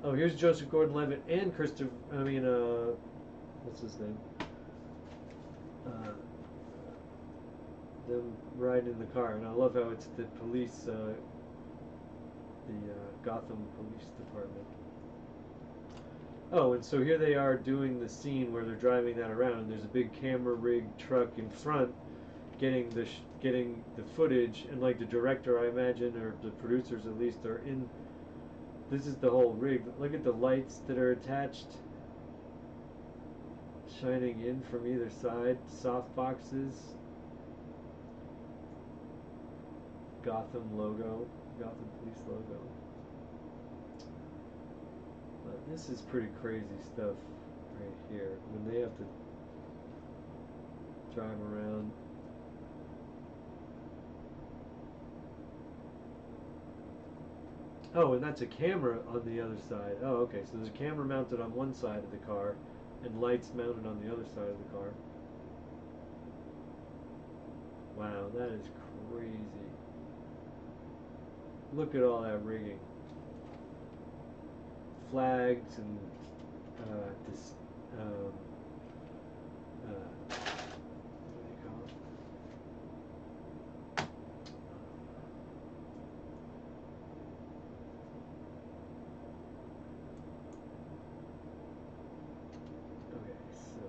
S2: Oh, here's Joseph Gordon-Levitt and Christopher. I mean, what's his name? Them riding in the car, and I love how it's the police, the Gotham Police Department. Oh, and so here they are doing the scene where they're driving that around, and there's a big camera rig truck in front, getting the footage, and like the director, I imagine, or the producers at least, are in. This is the whole rig. Look at the lights that are attached, shining in from either side. Soft boxes. Gotham logo, Gotham Police logo. But this is pretty crazy stuff right here. When they have to drive around. Oh, and that's a camera on the other side. Oh, okay, so there's a camera mounted on one side of the car and lights mounted on the other side of the car. Wow, that is crazy. Look at all that rigging. Flags and this, what do you call it? Okay, so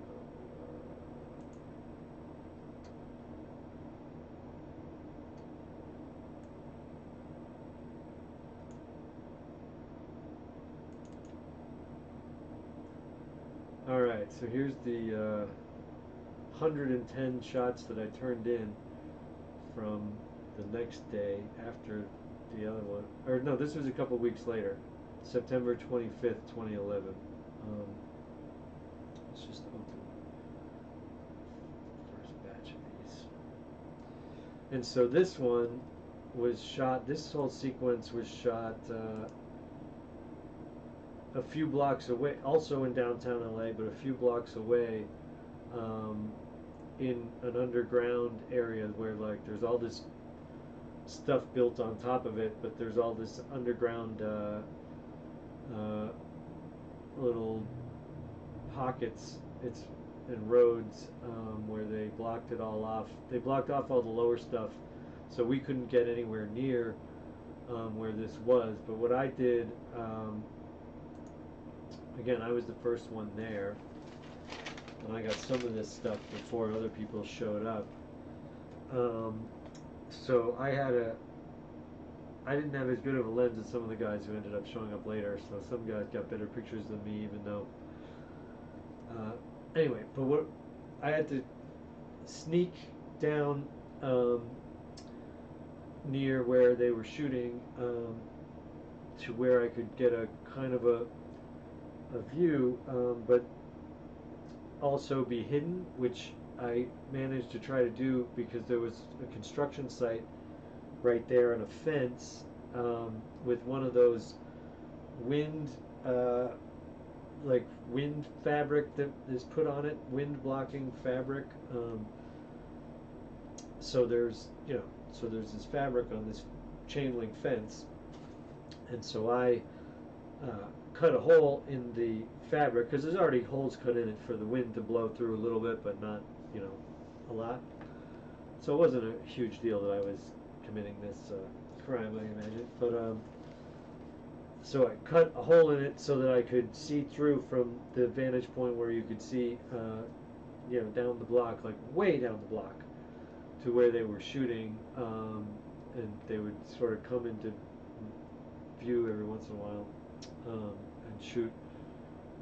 S2: alright, so here's the 110 shots that I turned in from the next day after the other one. Or no, this was a couple weeks later. September 25th, 2011. Let's just open the first batch of these. And so this one was shot, this whole sequence was shot a few blocks away, also in downtown LA, but a few blocks away, in an underground area where like there's all this stuff built on top of it, but there's all this underground little pockets and roads where they blocked it all off. They blocked off all the lower stuff, so we couldn't get anywhere near where this was. But what I did, again, I was the first one there, and I got some of this stuff before other people showed up. So I didn't have as good of a lens as some of the guys who ended up showing up later, so some guys got better pictures than me, even though Anyway, but what I had to sneak down near where they were shooting to where I could get a kind of a view, but also be hidden, which I managed to try to do because there was a construction site right there and a fence with one of those wind like wind fabric that is put on it, wind blocking fabric. So there's this fabric on this chain link fence, and so I cut a hole in the fabric because there's already holes cut in it for the wind to blow through a little bit, but not a lot. So it wasn't a huge deal that I was committing this crime, I imagine. But so I cut a hole in it so that I could see through from the vantage point where you could see, down the block, like way down the block, to where they were shooting, and they would sort of come into view every once in a while and shoot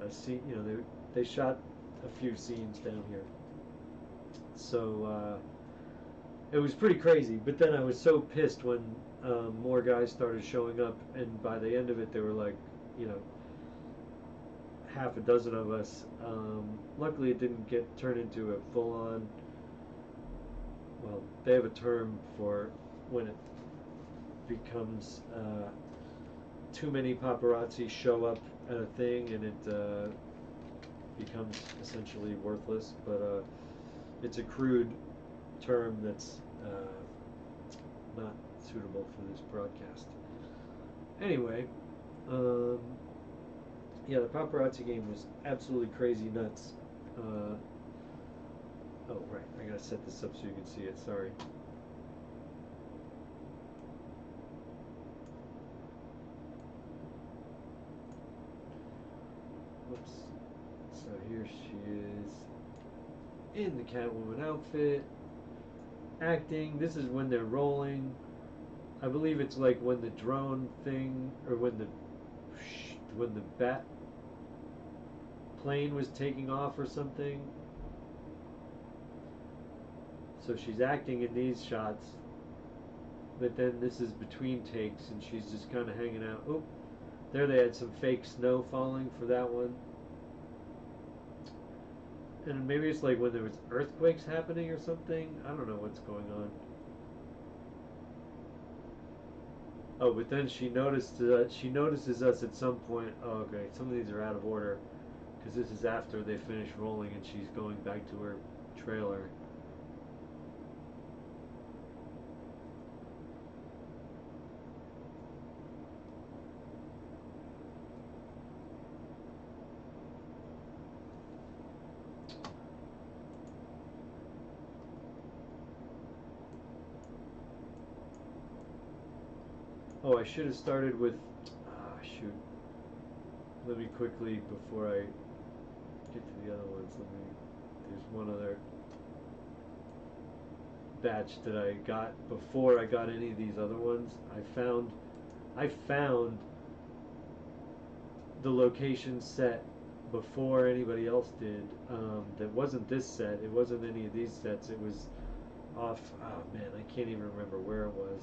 S2: a scene. They shot a few scenes down here. So it was pretty crazy. But then I was so pissed when more guys started showing up, and by the end of it, there were like, half a dozen of us. Luckily, it didn't turn into a full-on. Well, they have a term for when it becomes too many paparazzi show up at a thing and it becomes essentially worthless. But it's a crude term that's not suitable for this broadcast. Anyway, yeah, the paparazzi game was absolutely crazy nuts. Oh, right, I gotta set this up so you can see it, sorry. Whoops. So here she is in the Catwoman outfit, acting. This is when they're rolling. I believe it's like when the drone thing, or when the bat plane was taking off or something. So she's acting in these shots, but then this is between takes and she's just kind of hanging out. Oh, there they had some fake snow falling for that one. And maybe it's like when there was earthquakes happening or something. I don't know what's going on. Oh, but then she notices us at some point. Oh, okay, some of these are out of order because this is after they finish rolling and she's going back to her trailer. Oh, I should have started with, shoot. Let me quickly, before I get to the other ones, there's one other batch that I got before I got any of these other ones. I found the location set before anybody else did. That wasn't this set, it wasn't any of these sets, it was off, oh man, I can't even remember where it was.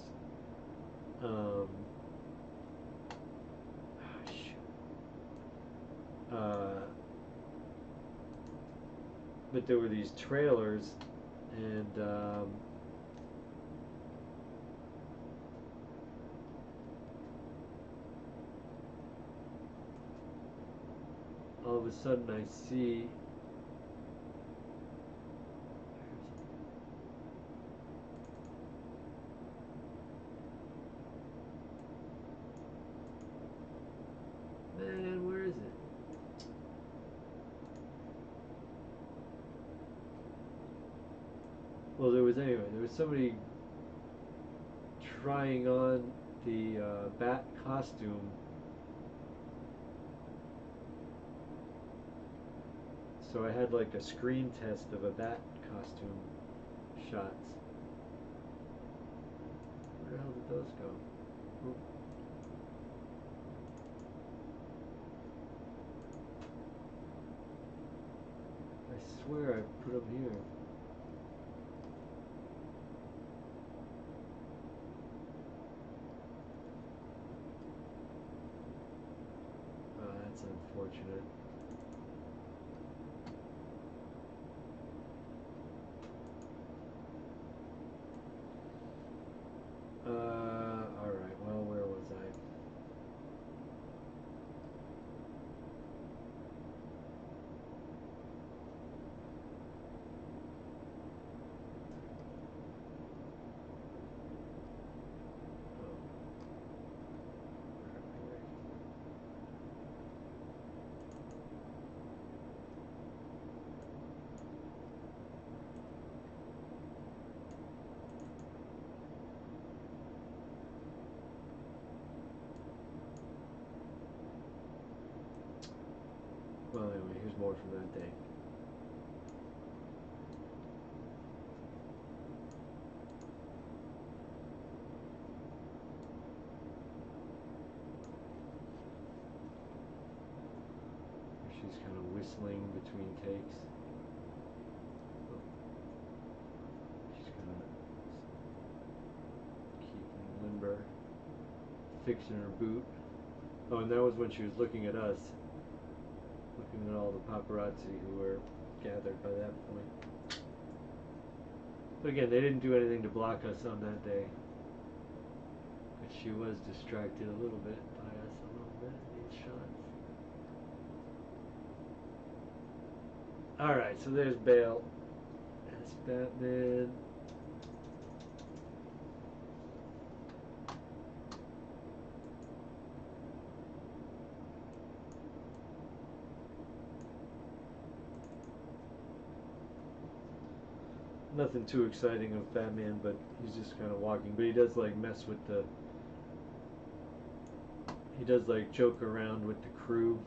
S2: But there were these trailers, and all of a sudden I see. Man, where is it? Well, there was somebody trying on the bat costume. So I had like a screen test of a bat costume shots. Where the hell did those go? Oh. I swear I put them here. Oh, that's unfortunate. Alright, well, where was I? Well, anyway, here's more from that day. She's kind of whistling between takes. Oh. She's kind of keeping limber, fixing her boot. Oh, and that was when she was looking at us. Looking at all the paparazzi who were gathered by that point. But again, they didn't do anything to block us on that day. But she was distracted a little bit by us a little bit in these shots. Alright, so there's Bale as Batman. Nothing too exciting of Batman, but he's just kind of walking. But he does like mess with the. He does like joke around with the crew.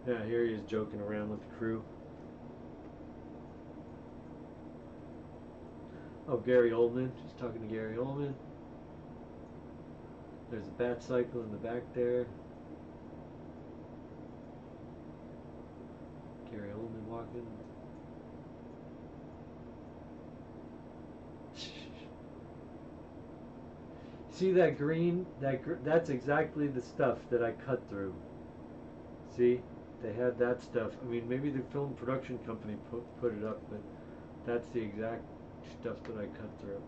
S2: Yeah, here he is joking around with the crew. Oh, Gary Oldman. She's talking to Gary Oldman. There's a bat cycle in the back there. Gary Oldman walking. See that green? That's exactly the stuff that I cut through. See? They had that stuff. I mean, maybe the film production company put it up, but that's the exact stuff that I cut through.